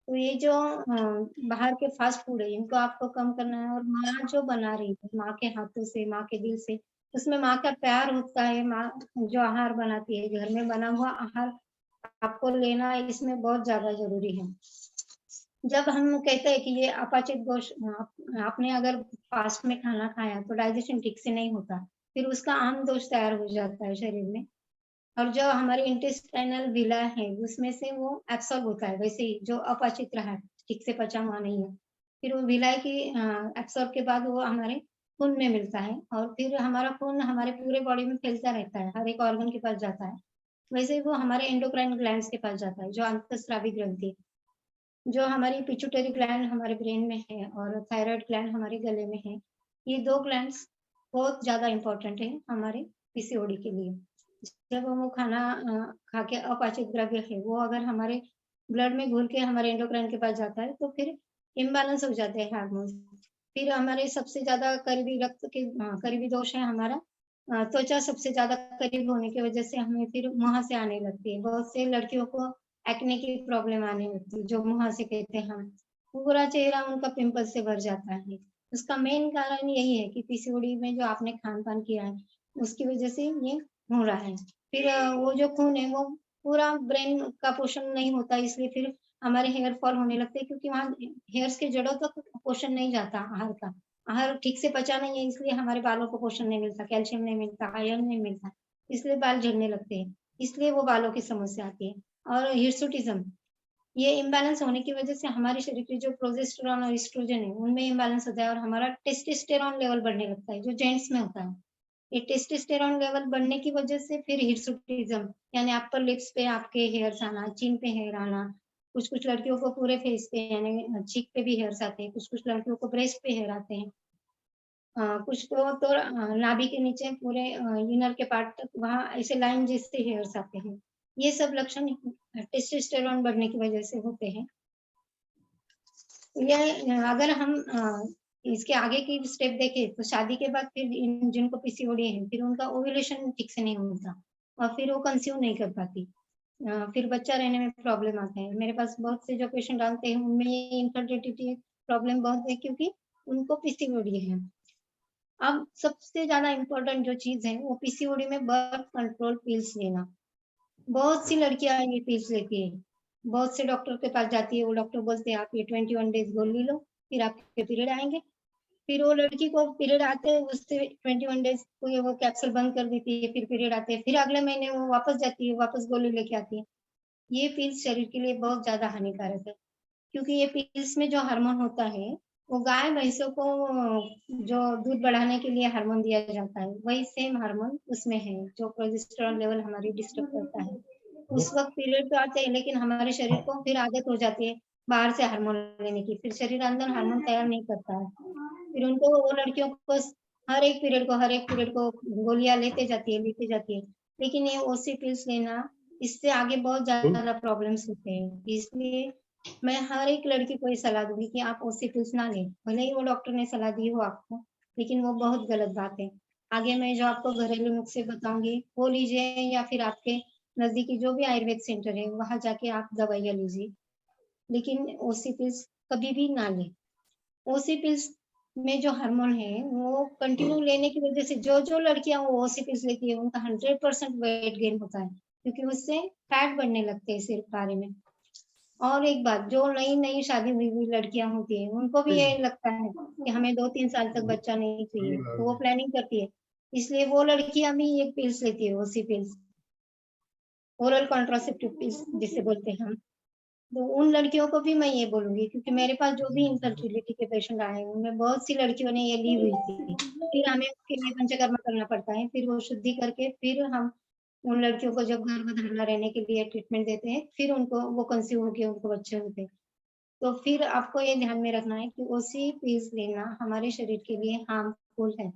तो ये जो बाहर के फास्ट फूड है, इनको आपको कम करना है और माँ जो बना रही है, माँ के हाथों से, माँ के दिल से, उसमें माँ का प्यार होता है, माँ जो आहार बनाती है, घर में बना हुआ आहार आपको लेना इसमें बहुत ज़्यादा ज़रूरी है। जब हम कहते हैं कि ये अपाचित दोष आपने अगर फास्ट में खाना खाया तो डाइजेशन ठीक से नहीं होता, फिर उसका आम दोष तैयार हो जाता है शरीर में और जो हमारे इंटेस्टाइनल विला है उसमें से वो एब्सॉर्ब होता है वैसे ही जो अपचित रहा है, ठीक से पचा हुआ नहीं है। फिर वो विलाय की एब्सॉर्ब के बाद वो हमारे खून में मिलता है और फिर हमारा खून हमारे पूरे बॉडी में फैलता रहता है, हर एक ऑर्गन के पास जाता है। वैसे ही वो हमारे एंडोक्राइन ग्लैंड्स के पास जाता है, जो अंतःस्रावी ग्रंथि है। जो हमारी पिट्यूटरी ग्लैंड हमारे ब्रेन में है और थायराइड ग्लैंड हमारे गले में है, ये 2 ग्लैंड्स बहुत ज़्यादा इम्पोर्टेंट है हमारे पीसीओडी के लिए। जब हम वो खाना खा के अपाचित द्रव्य है, वो अगर हमारे ब्लड में घुल के हमारे एंडोक्राइन के पास जाता है, तो फिर इम्बैलेंस हो जाते हैं हार्मोन्स। फिर हमारे सबसे ज़्यादा करीबी रक्त के करीबी दोष है हमारा त्वचा सबसे ज़्यादा करीब होने की वजह से हमें फिर मुँह से आने लगती है। बहुत से लड़कियों को एक्ने की प्रॉब्लम आने लगती है, जो मुँह से कहते हैं हम। पूरा चेहरा उनका पिंपल से भर जाता है। उसका मेन कारण यही है कि पीसीओडी में जो आपने खान-पान किया है, उसकी वजह से ये हो रहा है। फिर वो जो खून है वो पूरा ब्रेन का पोषण नहीं होता इसलिए फिर हमारे हेयर फॉल होने लगते हैं क्योंकि वहाँ हेयर्स के जड़ों तक पोषण नहीं जाता आहार का। आहार ठीक से पचा नहीं है इसलिए हमारे बालों को पोषण नहीं मिलता, कैल्शियम नहीं मिलता, आयरन नहीं मिलता, इसलिए बाल झड़ने लगते हैं। इसलिए वो बालों की समस्या आती है। और हिर्सुटिज़्म ये इम्बैलेंस होने की वजह से हमारे शरीर के जो प्रोजेस्टेरॉन और एस्ट्रोजन है उनमें इम्बैलेंस होता है और हमारा टेस्टोस्टेरोन लेवल बढ़ने लगता है, जो जेंट्स में होता है। ये टेस्टोस्टेरोन लेवल बढ़ने की वजह से फिर हिर्सुटिज़्म यानी अपर लिप्स पे आपके हेयर्स आना, चिन पे हेयर आना, कुछ-कुछ लड़कियों को पूरे फेस पे यानी चीक पे भी हेयर्स आते हैं, कुछ-कुछ लड़कियों को ब्रेस्ट पे हेयर आते हैं। कुछ को तो नाभि के नीचे पूरे इनर के पार्ट तक वहाँ ऐसे लाइन जैसे हेयर्स आते हैं। ये सब लक्षण टेस्टोस्टेरोन बढ़ने की वजह से होते हैं। ये अगर हम इसके आगे की स्टेप देखें तो शादी के बाद फिर जिनको पीसीओडी है फिर उनका ओव्यूलेशन ठीक से नहीं होता और फिर वो कंसीव नहीं कर पाती। फिर बच्चा रहने में प्रॉब्लम आता है। मेरे पास बहुत से जो पेशेंट आते हैं उनमें ये इनफर्टिलिटी प्रॉब्लम बहुत है क्योंकि उनको पीसीओडी है। अब सबसे ज़्यादा इम्पोर्टेंट जो चीज़ है वो पीसीओडी में बर्थ कंट्रोल पिल्स लेना। बहुत सी लड़कियाँ ये पिल्स लेती हैं। बहुत से डॉक्टर के पास जाती है, वो डॉक्टर बोलते हैं आप ये 21 डेज़ गोली लो, फिर आपके पीरियड आएँगे। फिर वो लड़की को पीरियड आते हैं उससे 21 डेज़ को वो कैप्सूल बंद कर देती है, फिर पीरियड आते हैं, फिर अगले महीने वो वापस जाती है, वापस गोली लेके आती है। ये पिल्स शरीर के लिए बहुत ज़्यादा हानिकारक है। क्योंकि ये पिल्स में जो हार्मोन होता है, वो गाय-भैंसों को जो दूध बढ़ाने के लिए हार्मोन दिया जाता है, वही सेम हार्मोन उसमें है, जो प्रोजेस्टेरॉन लेवल हमारी डिस्टर्ब करता है। उस वक़्त पीरियड तो आते हैं, लेकिन हमारे शरीर को फिर आदत हो जाती है बाहर से हार्मोन लेने की, फिर शरीर अंदर हार्मोन तैयार नहीं करता है। फिर उनको वो लड़कियों को हर एक पीरियड को गोलियाँ लेते जाती है। लेकिन ये ओसी पिल्स लेना, इससे आगे बहुत ज़्यादा प्रॉब्लम्स होते हैं। इसलिए मैं हर एक लड़की को ये सलाह दूँगी कि आप ओसी पिल्स ना लें। भले ही वो डॉक्टर ने सलाह दी हो आपको, लेकिन वो बहुत गलत बात है। आगे मैं जो आपको घरेलू नुस्खे बताऊँगी, वो लीजिए या फिर आपके नज़दीकी जो भी आयुर्वेद सेंटर है, वहाँ जाके आप दवाइयाँ लीजिए। लेकिन ओसी पिल्स कभी भी ना लें। ओसी पिल्स में जो हार्मोन है, वो कंटिन्यू लेने की वज़ह से जो-जो लड़कियाँ वो ओसी पिल्स लेती है, उनका 100% वेट गेन होता है। क्योंकि उससे फैट बढ़ने लगते हैं सिर बारे में। और एक बात, जो नई नई शादी हुई हुई लड़कियां होती है उनको भी ये लगता है कि हमें 2-3 साल तक बच्चा नहीं चाहिए, तो वो प्लानिंग करती है, इसलिए वो लड़कियां भी एक पिल्स लेती है, ओसी पिल्स, ओरल कॉन्ट्रासेप्टिव पिल्स जिसे बोलते हैं हम। तो उन लड़कियों को भी मैं ये बोलूंगी, क्योंकि मेरे पास जो भी इनफर्टिलिटी के पेशेंट आए हैं उनमें बहुत सी लड़कियों ने ये ली हुई थी। फिर हमें उसके लिए पंचकर्मा करना पड़ता है, फिर वो शुद्धि करके फिर हम उन लड़कियों को जब गर्भधारणा रहने के लिए ट्रीटमेंट देते हैं, फिर उनको वो कंसीव होके उनको बच्चे होते हैं। तो फिर आपको ये ध्यान में रखना है कि ओसी पिल्स लेना हमारे शरीर के लिए हार्मफुल है।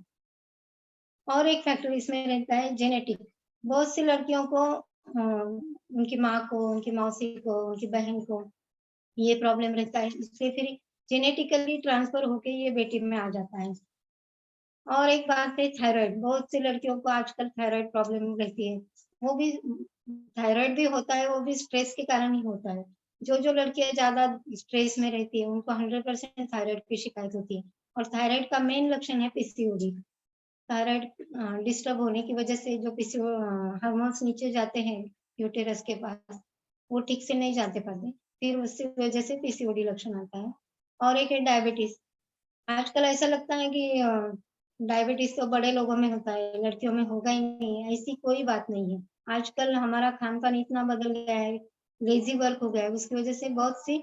और एक फैक्टर इसमें रहता है जेनेटिक। बहुत सी लड़कियों को उनकी माँ को, उनकी मौसी को, उनकी बहन को ये प्रॉब्लम रहता है, इसलिए फिर जेनेटिकली ट्रांसफर होके ये बेटी में आ जाता है। और एक बात है थायराइड, बहुत सी लड़कियों को आजकल थायराइड प्रॉब्लम रहती है। वो भी थायराइड भी होता है, वो भी स्ट्रेस के कारण ही होता है। जो लड़कियां ज्यादा स्ट्रेस में रहती है उनको 100% थायराइड की शिकायत होती है। और थायराइड का मेन लक्षण है पीसीओडी। थायराइड डिस्टर्ब होने की वजह से जो पीसीओ हार्मोन्स नीचे जाते हैं यूटेरस के पास, वो ठीक से नहीं जाते पाते, फिर उसकी वजह से पीसीओडी लक्षण आता है। और एक है डायबिटीज। आजकल ऐसा लगता है कि डायबिटीज तो बड़े लोगों में होता है, लड़कियों में होगा ही नहीं, ऐसी कोई बात नहीं है। आजकल हमारा खान पान इतना बदल गया है, लेजी वर्क हो गया है, उसकी वजह से बहुत सी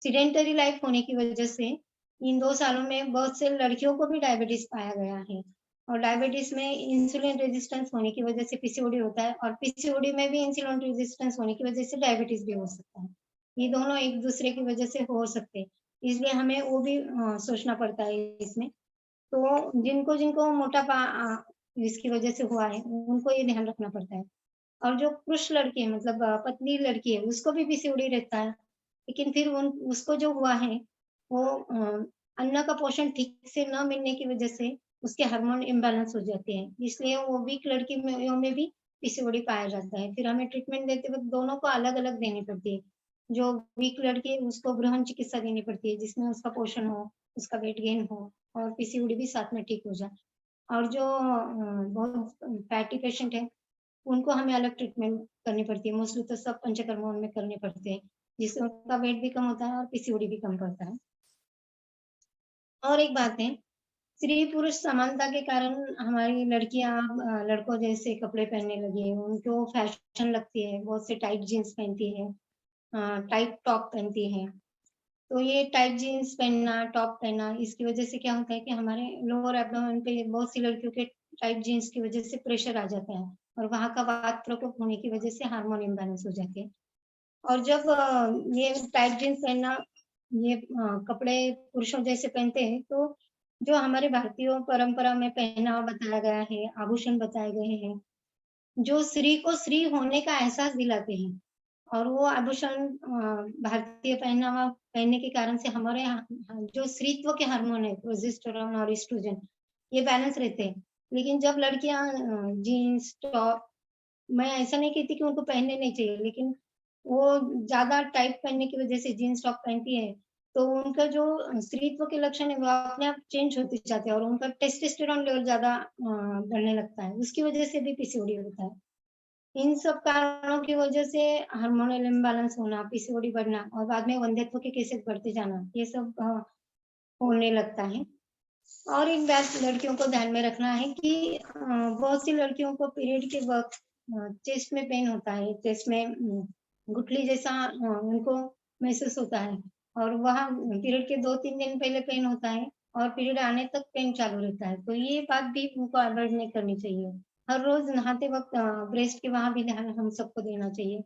सीडेंटरी लाइफ होने की वजह से इन 2 सालों में बहुत से लड़कियों को भी डायबिटीज पाया गया है। और डायबिटीज में इंसुलिन रेजिस्टेंस होने की वजह से पीसीओडी होता है, और पीसीओडी में भी इंसुलिन रेजिस्टेंस होने की वजह से डायबिटीज भी हो सकता है। ये दोनों एक दूसरे की वजह से हो सकते हैं, इसलिए हमें वो भी सोचना पड़ता है इसमें। तो जिनको जिनको मोटापा इसकी वजह से हुआ है उनको ये ध्यान रखना पड़ता है। और जो पुरुष लड़की है, मतलब पतली लड़की है, उसको भी पीसीओडी रहता है, लेकिन फिर उन उसको जो हुआ है वो अन्न का पोषण ठीक से न मिलने की वजह से उसके हार्मोन इम्बैलेंस हो जाते हैं, इसलिए वो वीक लड़की में भी पीसीओडी पाया जाता है। फिर हमें ट्रीटमेंट देते वक्त दोनों को अलग अलग देनी पड़ती है। जो वीक लड़की है उसको गृहण चिकित्सा देनी पड़ती है, जिसमें उसका पोषण हो, उसका वेट गेन हो और पीसीओडी भी साथ में ठीक हो जाए। और जो बहुत फैटी पेशेंट है उनको हमें अलग ट्रीटमेंट करनी पड़ती है। मोस्टली तो सब पंचकर्मा उनमें करने पड़ते हैं, जिससे उनका वेट भी कम होता है और पीसीओडी भी कम पड़ता है। और एक बात है, स्त्री पुरुष समानता के कारण हमारी लड़कियां लड़कों जैसे कपड़े पहनने लगी है, उनको फैशन लगती है, बहुत से टाइट जीन्स पहनती है, टाइट टॉप पहनती है। तो ये टाइट जीन्स पहनना, टॉप पहनना, इसकी वजह से क्या होता है कि हमारे लोअर एब्डोमेन पे बहुत सी लड़कियों के टाइट जीन्स की वजह से प्रेशर आ जाता है, और वहां का वात प्रकोप होने की वजह से हार्मोन इम्बैलेंस हो जाते हैं। और जब ये टाइट जीन्स पहनना, ये कपड़े पुरुषों जैसे पहनते हैं, तो जो हमारे भारतीय परंपरा में पहनावा बताया गया है, आभूषण बताए गए हैं, जो स्त्री को स्त्री होने का एहसास दिलाते हैं, और वो आभूषण भारतीय पहनावा पहनने के कारण से हमारे जो स्त्रीत्व के हार्मोन है, प्रोजेस्टेरोन और एस्ट्रोजन, ये बैलेंस रहते हैं। लेकिन जब लड़कियां जीन्स टॉप, मैं ऐसा नहीं कहती कि उनको पहनने नहीं चाहिए, लेकिन वो ज्यादा टाइट पहनने की वजह से जीन्स टॉप पहनती है, तो उनका जो स्त्रीत्व के लक्षण है वो अपने आप चेंज होते जाते हैं, और उनका टेस्टोस्टेरोन लेवल ज्यादा बढ़ने लगता है, उसकी वजह से भी पीसीओडी होता है। इन सब कारणों की वजह से हार्मोनल इम्बैलेंस होना, पीसीओडी बढ़ना और बाद में वंध्यत्व के केसेस बढ़ते जाना, ये सब होने लगता है। और एक बात लड़कियों को ध्यान में रखना है कि बहुत सी लड़कियों को पीरियड के वक्त चेस्ट में पेन होता है, चेस्ट में गुठली जैसा उनको महसूस होता है, और वहाँ पीरियड के 2-3 दिन पहले पेन होता है, और पीरियड आने तक पेन चालू रहता है। तो ये बात भी उनको अवॉइड नहीं करनी चाहिए। हर रोज नहाते वक्त ब्रेस्ट के वहाँ भी ध्यान हम सबको देना चाहिए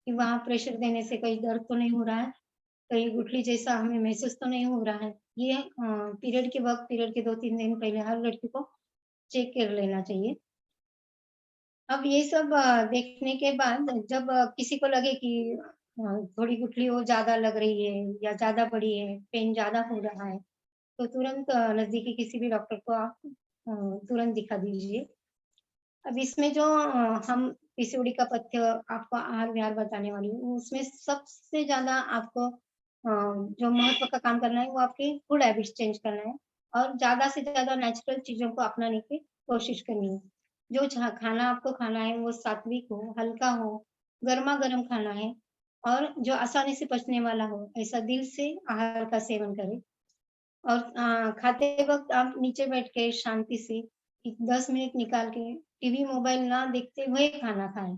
कि वहाँ प्रेशर देने से कहीं दर्द तो नहीं हो रहा है, कहीं गुठली जैसा हमें महसूस तो नहीं हो रहा है। ये पीरियड के वक्त, पीरियड के 2-3 दिन पहले हर लड़की को चेक कर लेना चाहिए। अब ये सब देखने के बाद जब किसी को लगे कि थोड़ी गुठली वो ज़्यादा लग रही है या ज़्यादा बड़ी है, पेन ज़्यादा हो रहा है, तो तुरंत नज़दीकी किसी भी डॉक्टर को आप तुरंत दिखा दीजिए। अब इसमें जो हम पीसीओडी का पथ्य आपको आहार-विहार बताने वाली हूँ, उसमें सबसे ज़्यादा आपको जो महत्व का काम करना है, वो आपकी फूड हैबिट्स चेंज करना है, और ज़्यादा से ज़्यादा नेचुरल चीज़ों को अपनाने की कोशिश करनी है। जो खाना आपको खाना है, वो सात्विक हो, हल्का हो, गर्मा गर्म खाना है और जो आसानी से पचने वाला हो, ऐसा दिल से आहार का सेवन करें। और खाते वक़्त आप नीचे बैठ के शांति से 10 मिनट निकाल के टीवी, मोबाइल ना देखते हुए खाना खाएँ,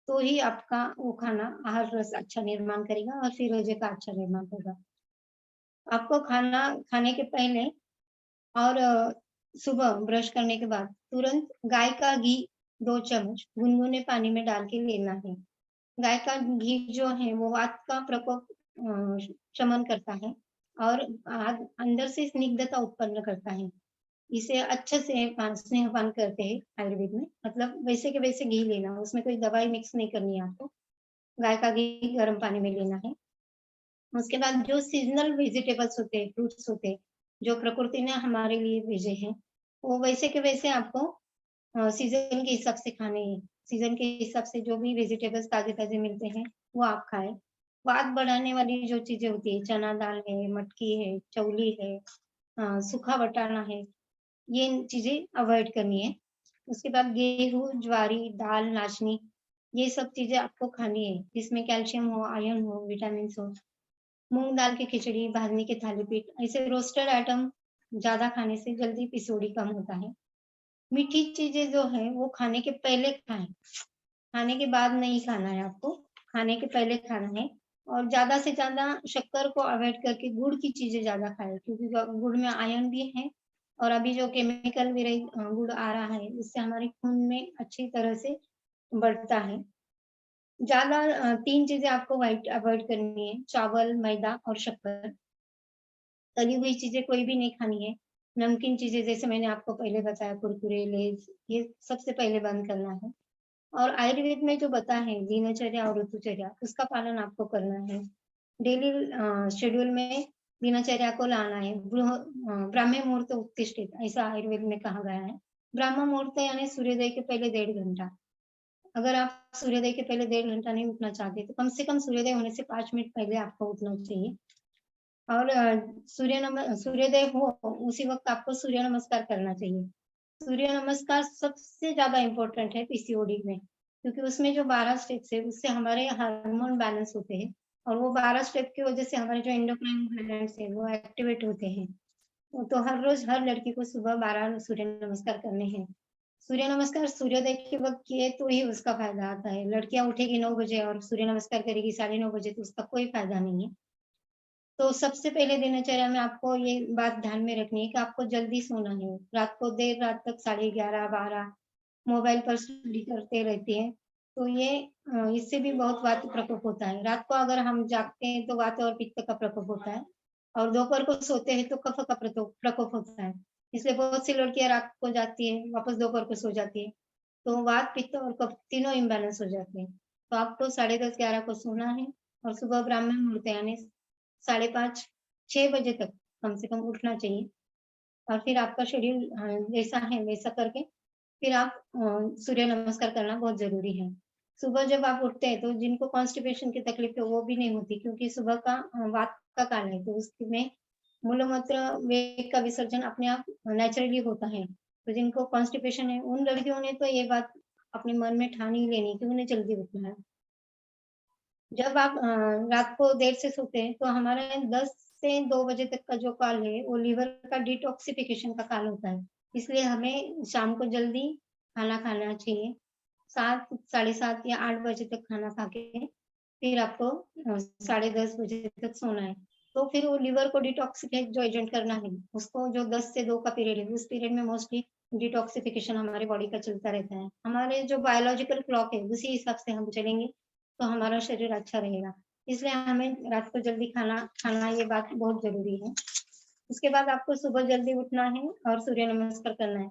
तो ही आपका वो खाना आहार रस अच्छा निर्माण करेगा और फिर रोज़े का अच्छा निर्माण होगा। आपको खाना खाने के पहले और सुबह ब्रश करने के बाद तुरंत गाय का घी 2 चम्मच गुनगुने पानी में डाल के लेना है। गाय का घी जो है वो वात का प्रकोप शमन करता है और अंदर से स्निग्धता उत्पन्न करता है। इसे अच्छे से स्नेहपान करते हैं आयुर्वेद में, मतलब वैसे के वैसे घी लेना, उसमें कोई दवाई मिक्स नहीं करनी है आपको। गाय का घी गर्म पानी में लेना है। उसके बाद जो सीज़नल वेजिटेबल्स होते हैं, फ्रूट्स होते हैं, जो प्रकृति ने हमारे लिए भेजे हैं, वो वैसे के वैसे आपको सीज़न के हिसाब से खाने हैं। सीज़न के हिसाब से जो भी वेजिटेबल्स ताज़े-ताज़े मिलते हैं, वो आप खाएँ। स्वाद बढ़ाने वाली जो चीज़ें होती हैं, चना दाल है, मटकी है, चौली है, सूखा बटाना है, ये चीज़ें अवॉइड करनी है। उसके बाद गेहूँ, ज्वारी, दाल, नाचनी, ये सब चीज़ें आपको खानी है, जिसमें कैल्शियम हो, आयरन हो, विटामिन्स हो। मूँग दाल की खिचड़ी, भाजने के थालीपीठ, ऐसे रोस्टेड आइटम ज़्यादा खाने से जल्दी पीसीओडी कम होता है। मीठी चीज़ें जो हैं वो खाने के पहले खाएँ, खाने के बाद नहीं खाना है आपको, खाने के पहले खाना है और ज़्यादा से ज़्यादा शक्कर को अवॉइड करके गुड़ की चीज़ें ज़्यादा खाएँ, क्योंकि गुड़ में आयरन भी है और अभी जो केमिकल विरहित गुड़ आ रहा है, उससे हमारे खून में अच्छी तरह से बढ़ता है। ज़्यादा 3 चीज़ें आपको अवॉइड करनी है, चावल, मैदा और शक्कर। तली हुई चीज़ें कोई भी नहीं खानी है। नमकीन चीज़ें जैसे मैंने आपको पहले बताया, कुरकुरे, लेज़, ये सबसे पहले बंद करना है। और आयुर्वेद में जो बता है दिनचर्या और ऋतुचर्या, उसका पालन आपको करना है। डेली शेड्यूल में दिनचर्या को लाना है। ब्राह्मी मुहूर्त उत्तिष्ठित, ऐसा आयुर्वेद में कहा गया है। ब्राह्म मुहूर्त यानी सूर्योदय के पहले 1.5 घंटा। अगर आप सूर्योदय के पहले 1.5 घंटा नहीं उठना चाहते, तो कम से कम सूर्योदय होने से 5 मिनट पहले आपको उठना चाहिए। और सूर्योदय हो उसी वक़्त आपको सूर्य नमस्कार करना चाहिए। सूर्य नमस्कार सबसे ज़्यादा इम्पोर्टेंट है पीसीओडी में, क्योंकि उसमें जो 12 स्टेप्स है, उससे हमारे हार्मोन बैलेंस होते हैं और वो 12 स्टेप की वज़ह से हमारे जो एंडोक्राइन ग्लैंड्स हैं, वो एक्टिवेट होते हैं। तो हर रोज़ हर लड़की को सुबह 12 सूर्य नमस्कार करने हैं। सूर्य नमस्कार सूर्योदय के वक़्त किए तो ही उसका फ़ायदा आता है। लड़कियाँ उठेगी 9 बजे और सूर्य नमस्कार करेगी 9:30 बजे, तो उसका कोई फ़ायदा नहीं है। तो सबसे पहले दिनचर्या में आपको ये बात ध्यान में रखनी है कि आपको जल्दी सोना है। रात को देर रात तक 11:30, 12 मोबाइल पर स्टडी करते रहते हैं, तो ये इससे भी बहुत वात प्रकोप होता है। रात को अगर हम जागते हैं तो वात और पित्त का प्रकोप होता है और दोपहर को सोते हैं तो कफ का प्रकोप होता है। इसलिए बहुत सी लड़कियाँ रात को जागती हैं, वापस दोपहर को सो जाती हैं। तो वात, पित्त और कफ तीनों इम्बैलेंस हो जाते हैं। तो आपको 10:30, 11 को सोना है और सुबह ब्राह्मण मुहूर्त यानी 5:30, 6 बजे तक कम से कम उठना चाहिए और फिर आपका शेड्यूल जैसा है वैसा करके फिर आप सूर्य नमस्कार करना बहुत ज़रूरी है। सुबह जब आप उठते हैं तो जिनको कॉन्स्टिपेशन की तकलीफ है वो भी नहीं होती, क्योंकि सुबह का वात का काल है, तो उसमें मूलमूत्र वेग का विसर्जन अपने आप नेचुरली होता है। तो जिनको कॉन्स्टिपेशन है उन लड़कियों ने तो ये बात अपने मन में ठान ही लेनी कि उन्हें जल्दी उठना है। जब आप रात को देर से सोते हैं तो हमारा 10 से 2 बजे तक का जो काल है वो लीवर का डिटॉक्सिफिकेशन का काल होता है। इसलिए हमें शाम को जल्दी खाना खाना चाहिए। 7, साढ़े 7 या 8 बजे तक खाना खा के फिर आपको साढ़े 10 बजे तक सोना है। तो फिर वो लीवर को डिटॉक्सिफाई जो एजेंट करना है, उसको जो 10 से 2 का पीरियड है, उस पीरियड में मोस्टली डिटॉक्सिफिकेशन हमारे बॉडी का चलता रहता है। हमारे जो बायोलॉजिकल क्लॉक है, उसी हिसाब से हम चलेंगे, तो हमारा शरीर अच्छा रहेगा। इसलिए हमें रात को जल्दी खाना खाना ये बात बहुत ज़रूरी है। उसके बाद आपको सुबह जल्दी उठना है और सूर्य नमस्कार करना है।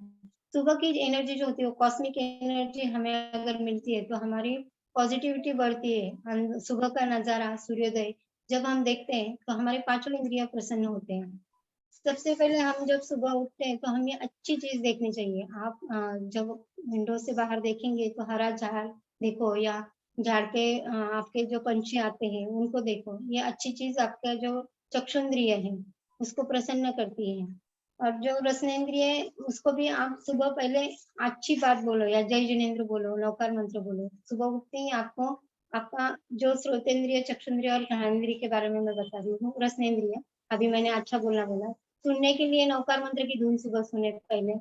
सुबह की एनर्जी जो होती है वो कॉस्मिक एनर्जी हमें अगर मिलती है तो हमारी पॉजिटिविटी बढ़ती है। सुबह का नज़ारा, सूर्योदय जब हम देखते हैं तो हमारे पाँचों इंद्रिय प्रसन्न होते हैं। सबसे पहले हम जब सुबह उठते हैं तो हमें अच्छी चीज़ देखनी चाहिए। आप जब विंडो से बाहर देखेंगे तो हरा झाड़ देखो या झाड़ पे आपके जो पंछी आते हैं उनको देखो। ये अच्छी चीज़ आपका जो चक्षुंद्रिय है उसको प्रसन्न करती है। और जो रसनेंद्रिय है उसको भी आप सुबह पहले अच्छी बात बोलो या जय जिनेंद्र बोलो, नवकार मंत्र बोलो। सुबह उठते ही आपको आपका जो श्रोतेंद्रिय, चक्षुंद्रिय और घ्राणेंद्रिय के बारे में मैं बता रही हूँ। रसनेंद्रिय, अभी मैंने अच्छा बोला। सुनने के लिए नवकार मंत्र की धुन सुबह सुने पहले,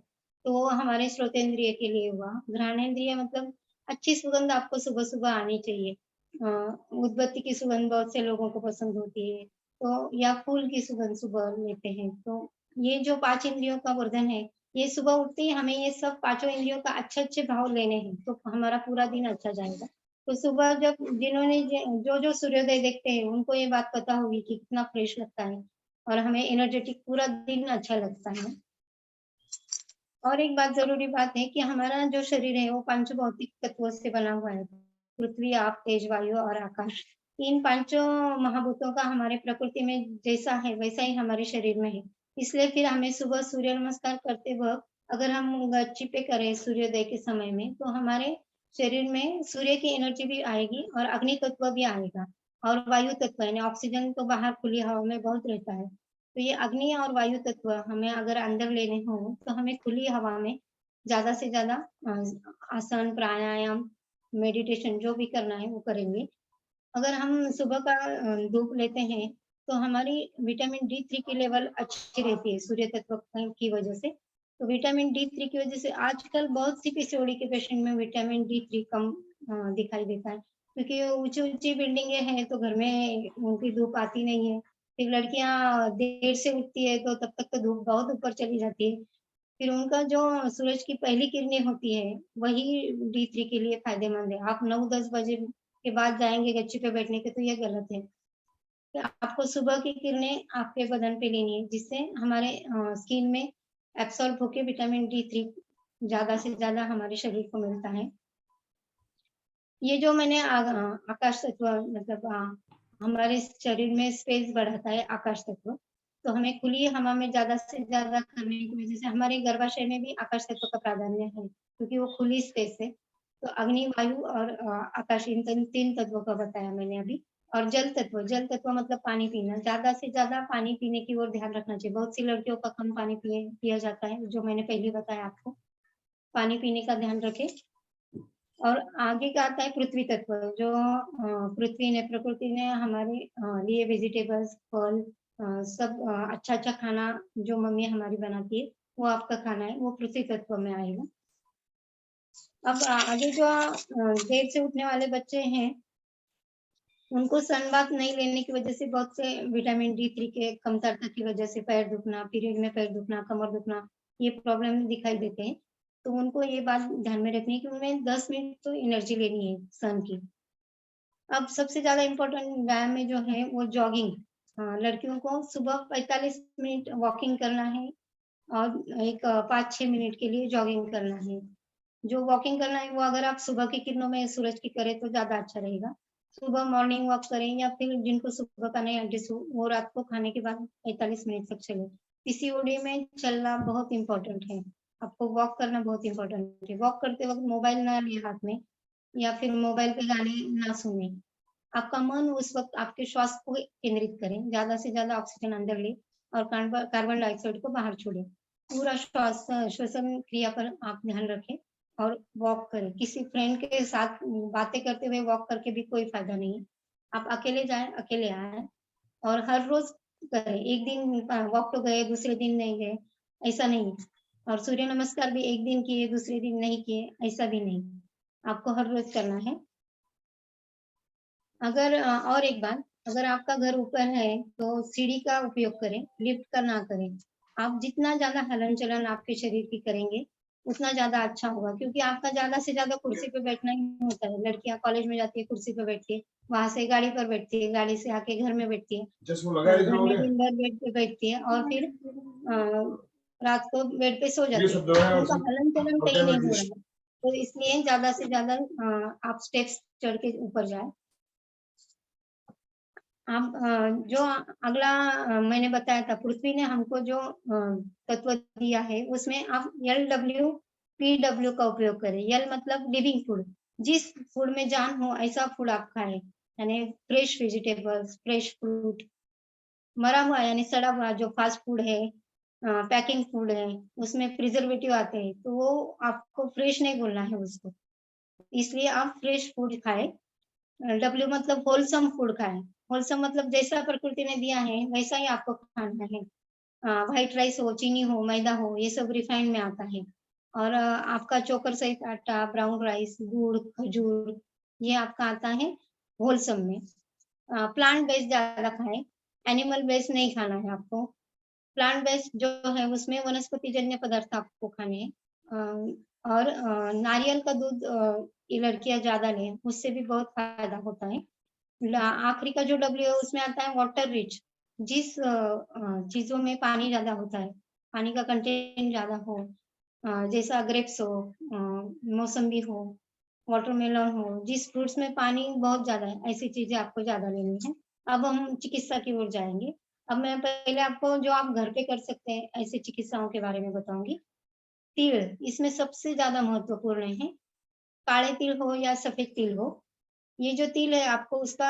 तो वो हमारे श्रोतेंद्रिय के लिए हुआ। घ्राणेंद्रिय मतलब अच्छी सुगंध आपको सुबह-सुबह आनी चाहिए। उदबत्ती की सुगंध बहुत से लोगों को पसंद होती है, तो या फूल की सुगंध सुबह लेते हैं। तो ये जो 5 इंद्रियों का वर्धन है, ये सुबह उठते ही हमें ये सब पाँचों इंद्रियों का अच्छे-अच्छे भाव लेने हैं, तो हमारा पूरा दिन अच्छा जाएगा। तो सुबह जब जिन्होंने जो सूर्योदय देखते हैं, उनको ये बात पता होगी कि कितना फ्रेश लगता है और हमें एनर्जेटिक पूरा दिन अच्छा लगता है। और एक बात ज़रूरी बात है कि हमारा जो शरीर है, वो 5 भौतिक तत्वों से बना हुआ है। पृथ्वी, आप, तेज, वायु और आकाश। इन पाँचों महाभूतों का हमारे प्रकृति में जैसा है, वैसा ही हमारे शरीर में है। इसलिए फिर हमें सुबह सूर्य नमस्कार करते वक़्त अगर हम गच्ची पे करें सूर्योदय के समय में, तो हमारे शरीर में सूर्य की एनर्जी भी आएगी और अग्नि तत्व भी आएगा और वायु तत्व यानी ऑक्सीजन तो बाहर खुली हवा में बहुत रहता है। तो ये अग्नि और वायु तत्व हमें अगर अंदर लेने हो तो हमें खुली हवा में ज़्यादा से ज़्यादा आसन, प्राणायाम, मेडिटेशन जो भी करना है वो करेंगे। अगर हम सुबह का धूप लेते हैं तो हमारी विटामिन डी3 की लेवल अच्छी रहती है सूर्य तत्व की वजह से। तो विटामिन डी3 की वजह से आजकल बहुत सी पीसीओडी के पेशेंट में विटामिन डी3 कम दिखाई देता है क्योंकि ऊँची-ऊँची बिल्डिंगें हैं तो घर में उनकी धूप आती नहीं है। फिर लड़कियाँ देर से उठती है तो तब तक तो धूप बहुत ऊपर चली जाती है। फिर उनका जो सूरज की पहली किरणें होती है, वही डी3 के लिए फ़ायदेमंद है। आप 9-10 बजे के बाद जाएँगे गच्ची पे बैठने के तो ये गलत है। कि आपको सुबह की किरणें आपके बदन पे लेनी है जिससे हमारे स्किन में एब्ज़ॉर्ब होके विटामिन डी3 ज़्यादा से ज़्यादा हमारे शरीर को मिलता है। ये जो मैंने आकाश तत्व मतलब हमारे शरीर में स्पेस बढ़ाता है आकाश तत्व। तो हमें खुली हवा में ज़्यादा से ज़्यादा करने की वज़ह से हमारे गर्भाशय में भी आकाश तत्व का प्राधान्य है, क्योंकि वो खुली स्पेस है। तो अग्नि, वायु और आकाश इन 3 तत्वों का बताया मैंने अभी। और जल तत्व मतलब पानी पीना, ज़्यादा से ज़्यादा पानी पीने की ओर ध्यान रखना चाहिए। बहुत सी लड़कियों का कम पानी पिया जाता है, जो मैंने पहले बताया आपको। पानी पीने का ध्यान रखें। और आगे का आता है पृथ्वी तत्व जो पृथ्वी ने प्रकृति ने हमारे लिए वेजिटेबल्स, फल सब अच्छा-अच्छा खाना जो मम्मी हमारी बनाती है, वो आपका खाना है, वो पृथ्वी तत्व में आएगा। अब आगे जो देर से उठने वाले बच्चे हैं, उनको सनबाथ नहीं लेने की वजह से बहुत से विटामिन डी3 के कमतरता की वजह से पैर दुखना, पीरियड में पैर दुखना, कमर दुखना, ये प्रॉब्लम दिखाई देते हैं। तो उनको ये बात ध्यान में रखनी है कि उन्हें 10 मिनट तो एनर्जी लेनी है सन की। अब सबसे ज़्यादा इम्पोर्टेंट व्यायाम में जो है वो जॉगिंग। लड़कियों को सुबह 45 मिनट वॉकिंग करना है और एक 5-6 मिनट के लिए जॉगिंग करना है। जो वॉकिंग करना है वो अगर आप सुबह की किरणों में सूरज की करें तो ज़्यादा अच्छा रहेगा। सुबह मॉर्निंग वॉक करें या फिर जिनको सुबह का नहीं एडजस्ट हो वो रात को खाने के बाद 45 मिनट तक चलें। पीसीओडी में चलना बहुत इम्पोर्टेंट है। आपको वॉक करना बहुत इम्पोर्टेंट है। वॉक करते वक़्त मोबाइल ना लें हाथ में या फिर मोबाइल पे गाने ना सुनें। आपका मन उस वक़्त आपके श्वास को केंद्रित करें, ज़्यादा से ज़्यादा ऑक्सीजन अंदर लें और कार्बन डाइऑक्साइड को बाहर छोड़ें। पूरा श्वसन क्रिया पर आप ध्यान रखें और वॉक करें। किसी फ्रेंड के साथ बातें करते हुए वॉक करके भी कोई फ़ायदा नहीं है। आप अकेले जाएँ, अकेले आएँ और हर रोज़ करें। एक दिन वॉक तो गए, दूसरे दिन नहीं गए, ऐसा नहीं। और सूर्य नमस्कार भी एक दिन किए, दूसरे दिन नहीं किए, ऐसा भी नहीं। आपको हर रोज़ करना है। अगर और एक बात, अगर आपका घर ऊपर है, तो सीढ़ी का उपयोग करें, लिफ्ट का ना करें। आप जितना ज़्यादा हलन-चलन आपके शरीर की करेंगे, उतना ज़्यादा अच्छा होगा क्योंकि आपका ज़्यादा से ज़्यादा कुर्सी पे बैठना ही होता है। लड़कियाँ कॉलेज में जाती है, कुर्सी पे बैठती है, वहाँ से गाड़ी पर बैठती है, गाड़ी से आके घर में बैठती है। चश्मा लगा ही घर में जाओगे। दिन भर बेड पे बैठती है और फिर रात को बेड पे सो ये जाती है। सब दवाएं और उनका सब हलन-चलन होते कहीं हैं नहीं हो जिस रहा है। तो इसलिए ज़्यादा से ज़्यादा आप स्टेप्स चढ़ के ऊपर जाएँ। आप जो अगला मैंने बताया था पृथ्वी ने हमको जो तत्व दिया है उसमें आप LWPW का उपयोग करें। एल मतलब लिविंग फूड, जिस फूड में जान हो ऐसा फूड आप खाएँ। यानी फ्रेश वेजिटेबल्स, फ्रेश फ्रूट, मरा हुआ यानी सड़ा हुआ जो फास्ट फूड है, पैकिंग फूड है, उसमें प्रिजर्वेटिव आते हैं, तो वो आपको फ्रेश नहीं बोलना है उसको। इसलिए आप फ्रेश फूड खाएँ। W मतलब होलसम फूड खाएं। होलसम मतलब जैसा प्रकृति ने दिया है वैसा ही आपको खाना है। व्हाइट राइस हो, चीनी हो, मैदा हो, ये सब रिफाइंड में आता है। और आपका चोकर सहित आटा, ब्राउन राइस, गुड़, खजूर, ये आपका आता है होलसम में। प्लांट बेस्ड ज़्यादा खाएँ, एनिमल बेस्ड नहीं खाना है आपको। प्लांट बेस्ड जो है उसमें वनस्पतिजन्य पदार्थ आपको खाने हैं। और नारियल का दूध ये लड़कियाँ ज़्यादा लें, उससे भी बहुत फ़ायदा होता है। आखिरी का जो W है उसमें आता है वाटर रिच। जिस चीज़ों में पानी ज़्यादा होता है, पानी का कंटेंट ज़्यादा हो, जैसा ग्रेप्स हो, मौसम्बी हो, वाटरमेलन हो, जिस फ्रूट्स में पानी बहुत ज़्यादा है, ऐसी चीज़ें आपको ज़्यादा लेनी है। अब हम चिकित्सा की ओर जाएँगे। अब मैं पहले आपको जो आप घर पे कर सकते हैं, ऐसी चिकित्साओं के बारे में बताऊँगी। तिल, इसमें सबसे ज़्यादा महत्वपूर्ण है। काले तिल हो या सफ़ेद तिल हो, ये जो तिल है आपको उसका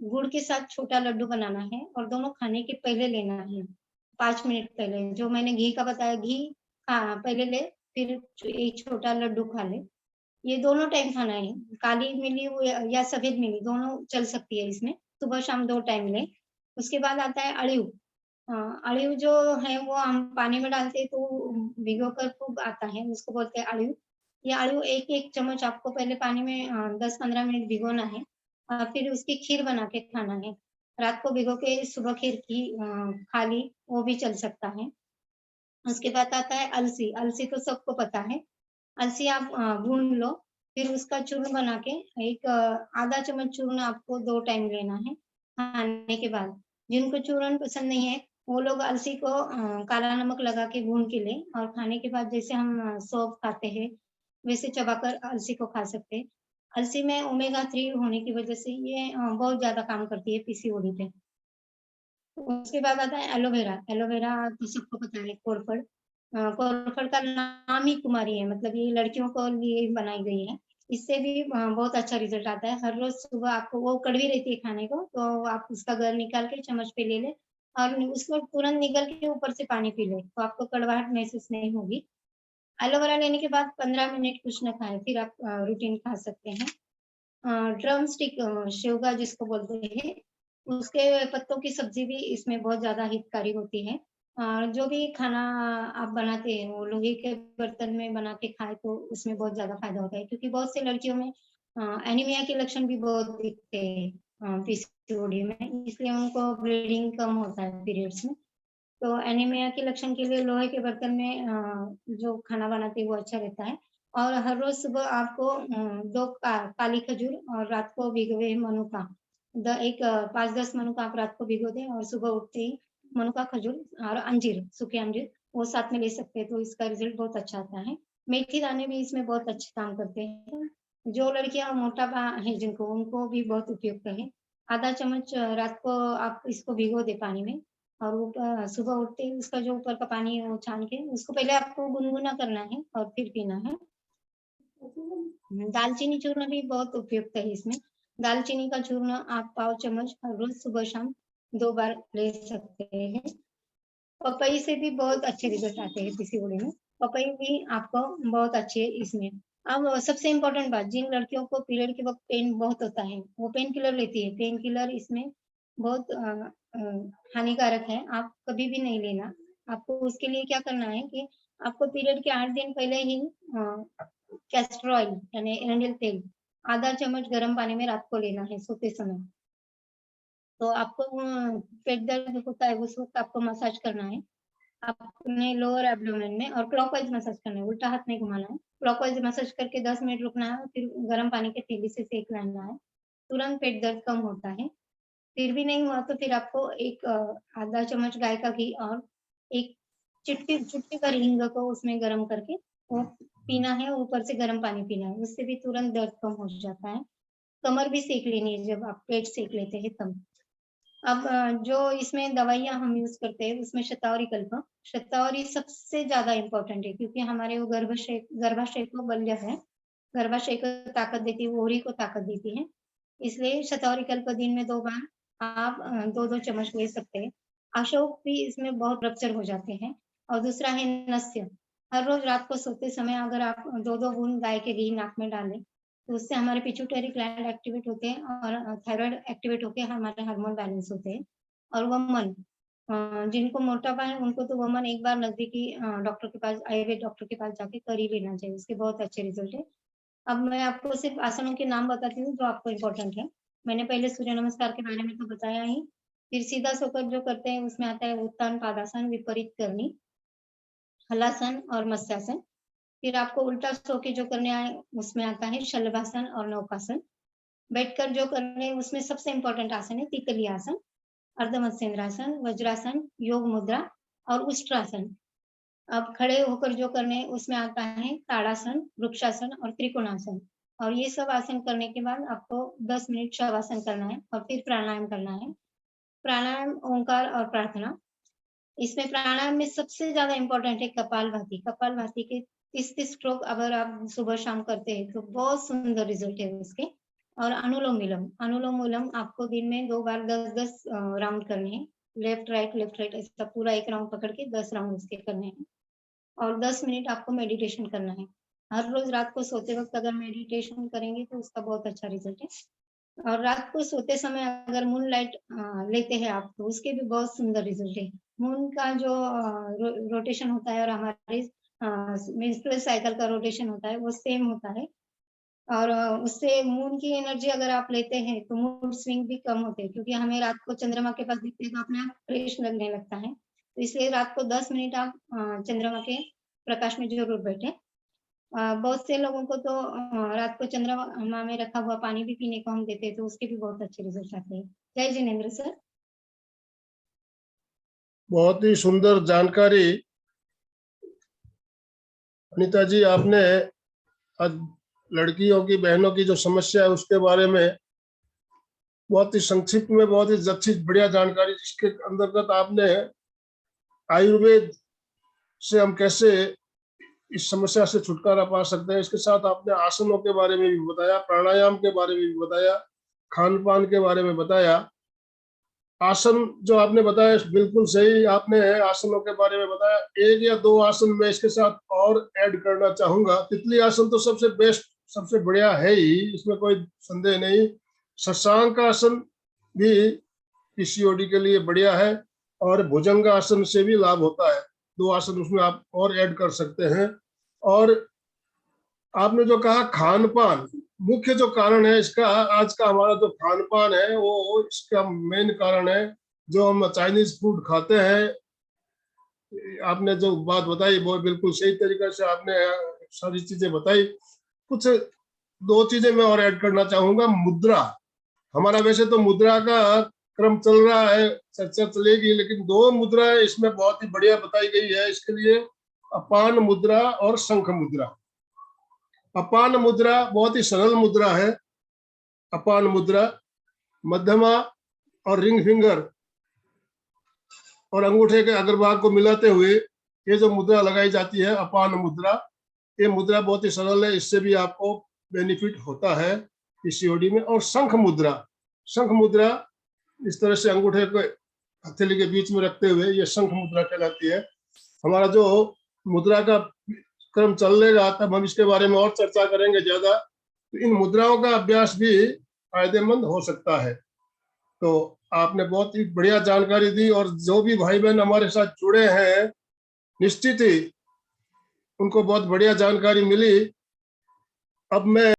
गुड़ के साथ छोटा लड्डू बनाना है और दोनों खाने के पहले लेना है, 5 मिनट पहले। जो मैंने घी का बताया, घी पहले ले, फिर एक छोटा लड्डू खा ले। ये दोनों टाइम खाना है, काली मिली हुई या सफ़ेद मिली दोनों चल सकती है इसमें, सुबह-शाम 2 टाइम लें। उसके बाद आता है अड़ीव। अड़ीव जो है वो हम पानी में डालते हैं तो भिगोकर खूब आता है, उसको बोलते हैं अड़ीव। ये आलू 1-1 चम्मच आपको पहले पानी में 10-15 मिनट भिगोना है। फिर उसकी खीर बना के खाना है। रात को भिगो के सुबह खीर की खा ली, वो भी चल सकता है। उसके बाद आता है अलसी, अलसी तो सबको पता है। अलसी आप भून लो, फिर उसका चूर्ण बना के एक आधा चम्मच चूर्ण आपको 2 टाइम लेना है, खाने के बाद। जिनको चूर्ण पसंद नहीं है, वो लोग अलसी को काला नमक लगा के भून के लें और खाने के बाद जैसे हम सौंफ खाते हैं, वैसे चबाकर अलसी को खा सकते हैं। अलसी में ओमेगा 3 होने की वजह से ये बहुत ज़्यादा काम करती है पीसीओडी पे। उसके बाद आता है एलोवेरा, एलोवेरा तो सबको पता है कोरफड। कोरफड का नाम ही कुमारी है, मतलब ये लड़कियों को लिए ही बनाई गई है। इससे भी बहुत अच्छा रिज़ल्ट आता है। हर रोज़ सुबह आपको वो कड़वी रहती है खाने को, तो आप उसका गर निकाल के चम्मच पे ले लें और उसको तुरंत निगल के ऊपर से पानी पी लें, तो आपको कड़वाहट महसूस नहीं होगी। एलोवेरा लेने के बाद 15 मिनट कुछ ना खाएँ, फिर आप रूटीन खा सकते हैं। ड्रम स्टिक शेवगा जिसको बोलते हैं, उसके पत्तों की सब्ज़ी भी इसमें बहुत ज़्यादा हितकारी होती है। जो भी खाना आप बनाते हैं, वो लोहे के बर्तन में बना के खाएँ तो उसमें बहुत ज़्यादा फ़ायदा होता है क्योंकि बहुत से लड़कियों में एनीमिया के लक्षण भी बहुत दिखते हैं पीसीओडी में, इसलिए उनको ब्लीडिंग कम होता है पीरियड्स में। तो एनीमिया के लक्षण के लिए लोहे के बर्तन में जो खाना बनाते हैं वो अच्छा रहता है। और हर रोज़ सुबह आपको 2 काली खजूर और रात को भिगोए हुए मनुका 5-10 मनुका आप रात को भिगो दें और सुबह उठते ही मनुका, खजूर और अंजीर, सूखे अंजीर वो साथ में ले सकते हैं, तो इसका रिज़ल्ट बहुत अच्छा आता है। मेथी दाने भी इसमें बहुत अच्छे काम करते हैं। जो लड़कियाँ मोटापा है जिनको, उनको भी बहुत उपयुक्त है। आधा चम्मच रात को आप इसको भिगो दें पानी में और सुबह उठते ही उसका जो ऊपर का पानी है वो छान के उसको पहले आपको गुनगुना करना है और फिर पीना है। दालचीनी चूर्ण भी बहुत उपयुक्त है इसमें। दालचीनी का चूर्ण आप पाव चम्मच हर रोज़ सुबह-शाम 2 बार ले सकते हैं। पपई से भी बहुत अच्छे रिज़ल्ट आते हैं पीसीओडी में। पपई भी आपको बहुत अच्छी है इसमें। अब सबसे इम्पोर्टेंट बात, जिन लड़कियों को पीरियड के वक़्त पेन बहुत होता है, वो पेन किलर लेती है। पेन किलर इसमें बहुत अ, हानिकारक है, आप कभी भी नहीं लेना। आपको उसके लिए क्या करना है कि आपको पीरियड के 8 दिन पहले ही कैस्टर ऑयल यानी एरंडेल तेल आधा चम्मच गरम पानी में रात को लेना है सोते समय। तो आपको पेट दर्द होता है उस वक़्त आपको मसाज करना है। अपने लोअर एब्डोमेन में और क्लॉकवाइज़ मसाज करना है, उल्टा हाथ नहीं घुमाना है। क्लॉकवाइज़ मसाज करके 10 मिनट रुकना है, फिर गरम पानी के तीली से सेक लेना है। तुरंत पेट दर्द कम होता है। फिर भी नहीं हुआ तो फिर आपको एक आधा चम्मच गाय का घी और एक चुटकी चुटकी भर हींग को उसमें गरम करके वो पीना है, ऊपर से गरम पानी पीना है, उससे भी तुरंत दर्द कम हो जाता है। कमर भी सेक लेनी है जब आप पेट सेक लेते हैं तब। अब जो इसमें दवाइयाँ हम यूज़ करते हैं उसमें शतावरी कल्प, शतावरी सबसे ज़्यादा इम्पोर्टेंट है क्योंकि हमारे वो गर्भाशय को बल जो है, गर्भाशय को ताकत देती है, ओवरी को ताकत देती है। इसलिए शतावरी कल्प दिन में 2 बार आप 2-2 चम्मच ले सकते हैं। अशोक भी इसमें बहुत रप्चर हो जाते हैं और दूसरा है नस्य। हर रोज़ रात को सोते समय अगर आप 2-2 बूंद गाय के घी नाक में डालें, तो उससे हमारे पिट्यूटरी ग्लैंड एक्टिवेट होते हैं और थायराइड एक्टिवेट होके हमारे हार्मोन बैलेंस होते हैं। और वमन, जिनको मोटापा है उनको तो वमन एक बार नजदीकी डॉक्टर के पास, आयुर्वेद डॉक्टर के पास जाके कर ही लेना चाहिए, उसके बहुत अच्छे रिजल्ट है। अब मैं आपको सिर्फ आसनों के नाम बताती हूँ जो आपको इम्पोर्टेंट है। मैंने पहले सूर्य नमस्कार के बारे में तो बताया ही, फिर सीधा सोकर जो करते हैं उसमें आता है उत्तान पादासन, विपरीत करनी, हलासन और मत्स्यासन। फिर आपको उल्टा सो के जो करने आए उसमें आता है शलभासन और नौकासन। बैठकर जो करने उसमें सबसे इम्पोर्टेंट आसन है तितली आसन, अर्धमत्स्येंद्रासन, वज्रासन, योग मुद्रा और उष्ट्रासन। अब खड़े होकर जो करने उसमें आता है ताड़ासन, वृक्षासन और त्रिकोणासन। और ये सब आसन करने के बाद आपको 10 मिनट शवासन करना है और फिर प्राणायाम करना है। प्राणायाम, ओंकार और प्रार्थना। इसमें प्राणायाम में सबसे ज्यादा इम्पोर्टेंट है कपालभाति। कपालभाति के 30-30 स्ट्रोक अगर आप सुबह शाम करते हैं तो बहुत सुंदर रिजल्ट है उसके। और अनुलोम विलोम, अनुलोम विलोम आपको दिन में 2 बार 10-10 राउंड करने हैं, लेफ्ट राइट ऐसा पूरा एक राउंड पकड़ के 10 राउंड उसके करने हैं। और 10 मिनट आपको मेडिटेशन करना है। हर रोज रात को सोते वक्त अगर मेडिटेशन करेंगे तो उसका बहुत अच्छा रिजल्ट है। और रात को सोते समय अगर मून लाइट लेते हैं आप तो उसके भी बहुत सुंदर रिजल्ट है। मून का जो रोटेशन होता है और हमारे मेंस्ट्रुअल साइकिल का रोटेशन होता है वो सेम होता है। और उससे मून की एनर्जी अगर आप लेते हैं तो मूड स्विंग भी कम होते हैं, क्योंकि हमें रात को चंद्रमा के पास दिखते हैं तो अपने आप फ्रेश लगने लगता है। तो इसलिए रात को 10 मिनट आप चंद्रमा के प्रकाश में जरूर बैठे। बहुत से लोगों को तो रात को चंद्रमा में रखा हुआ पानी भी पीने को हम देते हैं तो उसके भी बहुत अच्छे रिजल्ट आते हैं। जय जिनेन्द्र सर। बहुत ही सुंदर जानकारी अनीता जी, आपने आज लड़कियों की, बहनों की जो समस्या है उसके बारे में बहुत ही संक्षिप्त में, बहुत ही अच्छी बढ़िया जानकारी, जिसके अंतर्गत आपने आयुर्वेद से हम कैसे इस समस्या से छुटकारा पा सकते हैं, इसके साथ आपने आसनों के बारे में भी बताया, प्राणायाम के बारे में भी बताया, खान पान के बारे में बताया। आसन जो आपने बताया बिल्कुल सही आपने आसनों के बारे में बताया। 1 या 2 आसन मैं इसके साथ और ऐड करना चाहूंगा। तितली आसन तो सबसे बेस्ट, सबसे बढ़िया है ही, इसमें कोई संदेह नहीं। शशांक आसन भी पीसीओडी के लिए बढ़िया है और भुजंग आसन से भी लाभ होता है। 2 आसन उसमें आप और ऐड कर सकते हैं। और आपने जो कहा खान पान, मुख्य जो कारण है इसका, आज का हमारा जो खान पान है वो इसका मेन कारण है। जो हम चाइनीज फूड खाते हैं, आपने जो बात बताई वो बिल्कुल सही तरीके से आपने सारी चीजें बताई। कुछ 2 चीजें मैं और ऐड करना चाहूंगा। मुद्रा, हमारा वैसे तो मुद्रा का क्रम चल रहा है, चर्चा चलेगी, लेकिन 2 मुद्राएं इसमें बहुत ही बढ़िया बताई गई है इसके लिए, अपान मुद्रा और शंख मुद्रा। अपान मुद्रा बहुत ही सरल मुद्रा है। अपान मुद्रा मध्यमा और रिंग फिंगर और अंगूठे के अग्रभाग को मिलाते हुए ये जो मुद्रा लगाई जाती है, अपान मुद्रा, ये मुद्रा बहुत ही सरल है, इससे भी आपको बेनिफिट होता है पीसीओडी में। और शंख मुद्रा, शंख मुद्रा इस तरह से अंगूठे को हथेली के बीच में रखते हुए ये शंख मुद्रा कहलाती है। हमारा जो मुद्रा का क्रम चलेगा तब हम इसके बारे में और चर्चा करेंगे ज्यादा। तो इन मुद्राओं का अभ्यास भी फायदेमंद हो सकता है। तो आपने बहुत ही बढ़िया जानकारी दी, और जो भी भाई बहन हमारे साथ जुड़े हैं निश्चित ही उनको बहुत बढ़िया जानकारी मिली। अब मैं,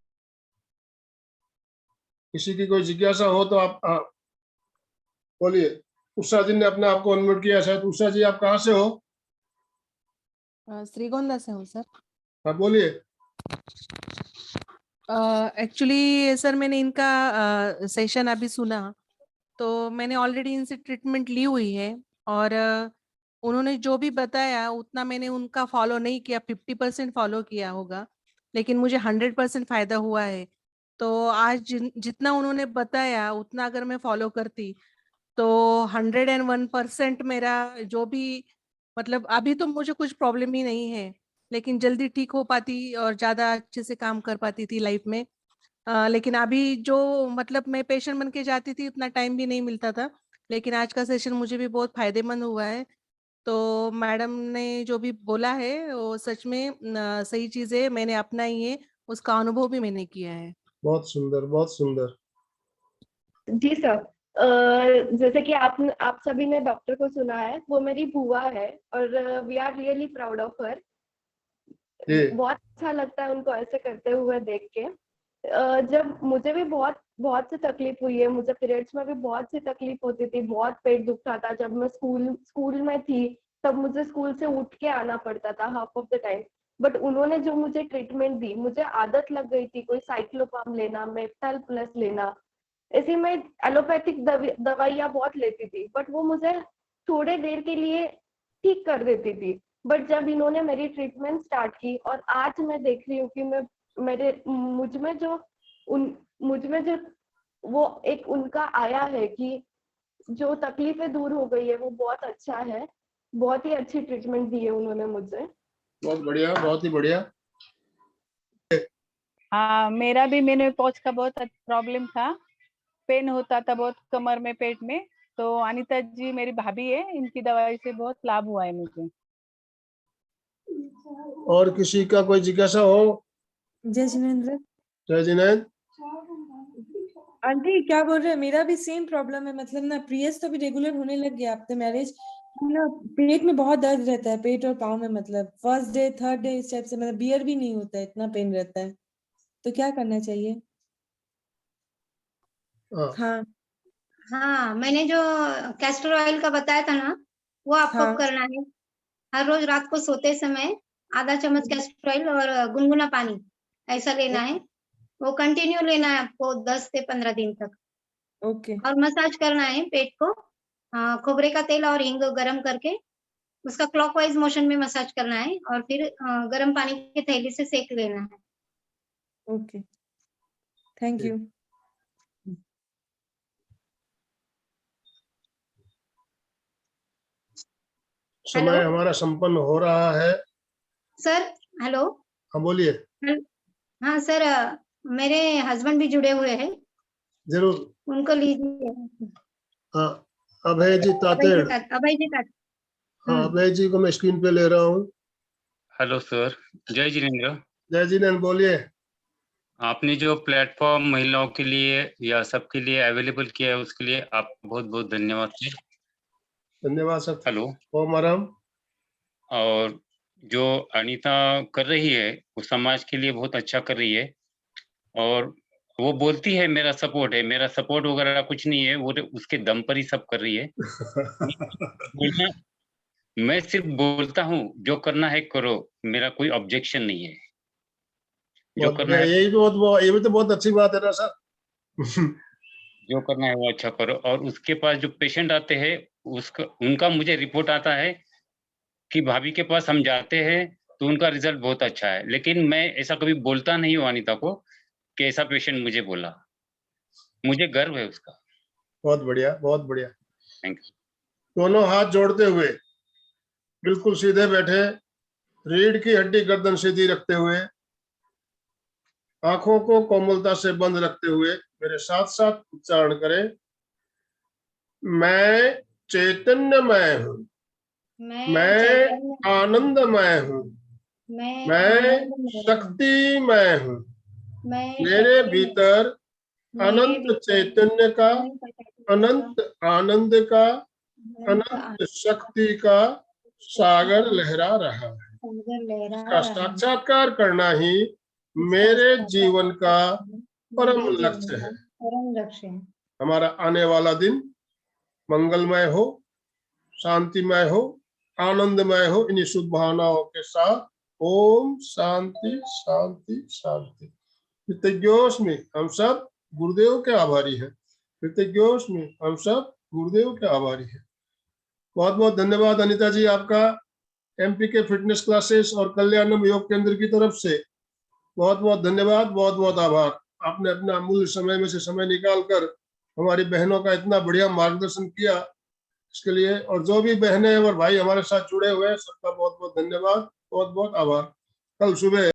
किसी की कोई जिज्ञासा हो तो आप बोलिए। उषा जी ने अपने आप को अनम्यूट किया शायद। उषा जी, आप कहाँ से हो? श्रीगोंदा से हूँ सर। हाँ बोलिए। एक्चुअली सर मैंने इनका सेशन अभी सुना, तो मैंने ऑलरेडी इनसे ट्रीटमेंट ली हुई है, और उन्होंने जो भी बताया उतना मैंने उनका फॉलो नहीं किया, 50% फॉलो किया होगा, लेकिन मुझे 100% फायदा हुआ है। तो आज जितना उन्होंने बताया उतना अगर मैं फॉलो करती तो 101% मेरा जो भी, मतलब अभी तो मुझे कुछ प्रॉब्लम ही नहीं है, लेकिन जल्दी ठीक हो पाती और ज्यादा अच्छे से काम कर पाती थी लाइफ में। लेकिन अभी जो, मतलब मैं पेशेंट बन के जाती थी उतना टाइम भी नहीं मिलता था, लेकिन आज का सेशन मुझे भी बहुत फायदेमंद हुआ है। तो मैडम ने जो भी बोला है वो सच में सही चीज है, मैंने अपनाई है उसका अनुभव भी मैंने किया है। बहुत सुंदर, बहुत सुंदर। जी सर, जैसे कि आप सभी ने डॉक्टर को सुना है, वो मेरी बुआ है और we are really proud of her. ये बहुत अच्छा लगता है उनको ऐसे करते हुए देख के। जब मुझे भी बहुत बहुत सी तकलीफ हुई है, मुझे पीरियड्स में भी बहुत सी तकलीफ होती थी, बहुत पेट दुखता था। जब मैं स्कूल में थी तब मुझे स्कूल से उठ के आना पड़ता था half of the time. But उन्होंने जो मुझे ट्रीटमेंट दी, मुझे आदत लग गई थी कोई साइक्लोपाम लेना, मेप्टाल प्लस लेना। ऐसे में एलोपैथिक दवाइयाँ बहुत लेती थी, बट वो मुझे थोड़े देर के लिए ठीक कर देती थी। बट जब इन्होंने मेरी ट्रीटमेंट स्टार्ट की और आज मैं देख रही हूँ कि मुझ में जो वो एक उनका आया है कि जो तकलीफें दूर हो गई है, वो बहुत अच्छा है। बहुत ही अच्छी ट्रीटमेंट दी है उन्होंने मुझे। बहुत बढ़िया, बहुत ही बढ़िया। हाँ, मेरा भी मेनोपॉज का बहुत प्रॉब्लम था, पेन होता था बहुत कमर में, पेट में। तो अनीता जी मेरी भाभी है, इनकी दवाई से बहुत लाभ हुआ है मुझे। और किसी का कोई जिज्ञासा हो? जय जिनेंद्र। जय जिनेंद्र। आंटी क्या बोल रहे हैं, मेरा भी सेम प्रॉब्लम है। मतलब ना पीरियड्स तो भी रेगुलर होने लग गया आफ्टर मैरिज। ना पेट में बहुत दर्द रहता है, पेट और पाँव में। मतलब फर्स्ट डे थर्ड डे इस टाइप से, मतलब बियर भी नहीं होता है, इतना पेन रहता है। तो क्या करना चाहिए? हाँ हाँ, मैंने जो कैस्टर ऑयल का बताया था ना, वो आपको हाँ करना है। हर रोज रात को सोते समय आधा चम्मच कैस्टर ऑयल और गुनगुना पानी ऐसा लेना है। वो कंटिन्यू लेना है आपको 10 से 15 दिन तक। ओके और मसाज करना है पेट को। खोबरे का तेल और हींग गरम करके उसका क्लॉकवाइज मोशन में मसाज करना है और फिर गरम पानी की थैली से सेक लेना है। Okay, thank you. समय हमारा संपन्न हो रहा है। Sir hello. हाँ बोलिए। हाँ सर, मेरे हस्बैंड भी जुड़े हुए हैं, जरूर। उनको लीजिए। हाँ, अभय जी तातेड़। अभय जी का। हाँ, अभय जी को मैं स्क्रीन पे ले रहा हूँ। हेलो सर, जय जिनेंद्र। जय जिनेंद्र, बोलिए। आपने जो प्लेटफॉर्म महिलाओं के लिए या सबके लिए अवेलेबल किया है, उसके लिए आप बहुत बहुत धन्यवाद सर। धन्यवाद सर। हेलो। ओम आराम। और जो अनीता कर रही है वो समाज के लिए बहुत अच्छा कर रही है। और वो बोलती है मेरा सपोर्ट वगैरह कुछ नहीं है, वो उसके दम पर ही सब कर रही है। मैं सिर्फ बोलता हूँ जो करना है करो, मेरा कोई ऑब्जेक्शन नहीं है। जो करना है, ये भी तो बहुत अच्छी बात है ना सर। जो करना है वो अच्छा करो। और उसके पास जो पेशेंट आते हैं उनका मुझे रिपोर्ट आता है कि भाभी के पास हम जाते हैं तो उनका रिजल्ट बहुत अच्छा है। लेकिन मैं ऐसा कभी बोलता नहीं हूँ अनीता को कि ऐसा पेशेंट मुझे बोला। मुझे गर्व है उसका। बहुत बढ़िया, बहुत बढ़िया। Thank you. दोनों हाथ जोड़ते हुए बिल्कुल सीधे बैठे, रीढ़ की हड्डी गर्दन सीधी रखते हुए, आंखों को कोमलता से बंद रखते हुए मेरे साथ साथ उच्चारण करें। मैं चैतन्यमय हूँ, मैं आनंदमय हूँ, मैं शक्तिमय हूँ। मेरे भीतर अनंत चैतन्य का, अनंत आनंद का, अनंत शक्ति का सागर लहरा रहा है। इसका साक्षात्कार करना ही मेरे जीवन का परम लक्ष्य है। हमारा आने वाला दिन मंगलमय हो, शांतिमय हो, आनंदमय हो। इन्हीं शुभ भावनाओं के साथ ओम शांति शांति शांति। कृतज्ञोस्मि, हम सब गुरुदेव के आभारी हैं। कृतज्ञोस्मि, हम सब गुरुदेव के आभारी हैं। बहुत बहुत धन्यवाद अनीता जी आपका। एमपी के फिटनेस क्लासेस और कल्याणम योग केंद्र की तरफ से बहुत बहुत धन्यवाद, बहुत बहुत आभार। आपने अपना अमूल्य समय में से समय निकालकर हमारी बहनों का इतना बढ़िया मार्गदर्शन किया, इसके लिए। और जो भी बहनें और भाई हमारे साथ जुड़े हुए हैं, सबका बहुत बहुत धन्यवाद, बहुत बहुत आभार। कल सुबह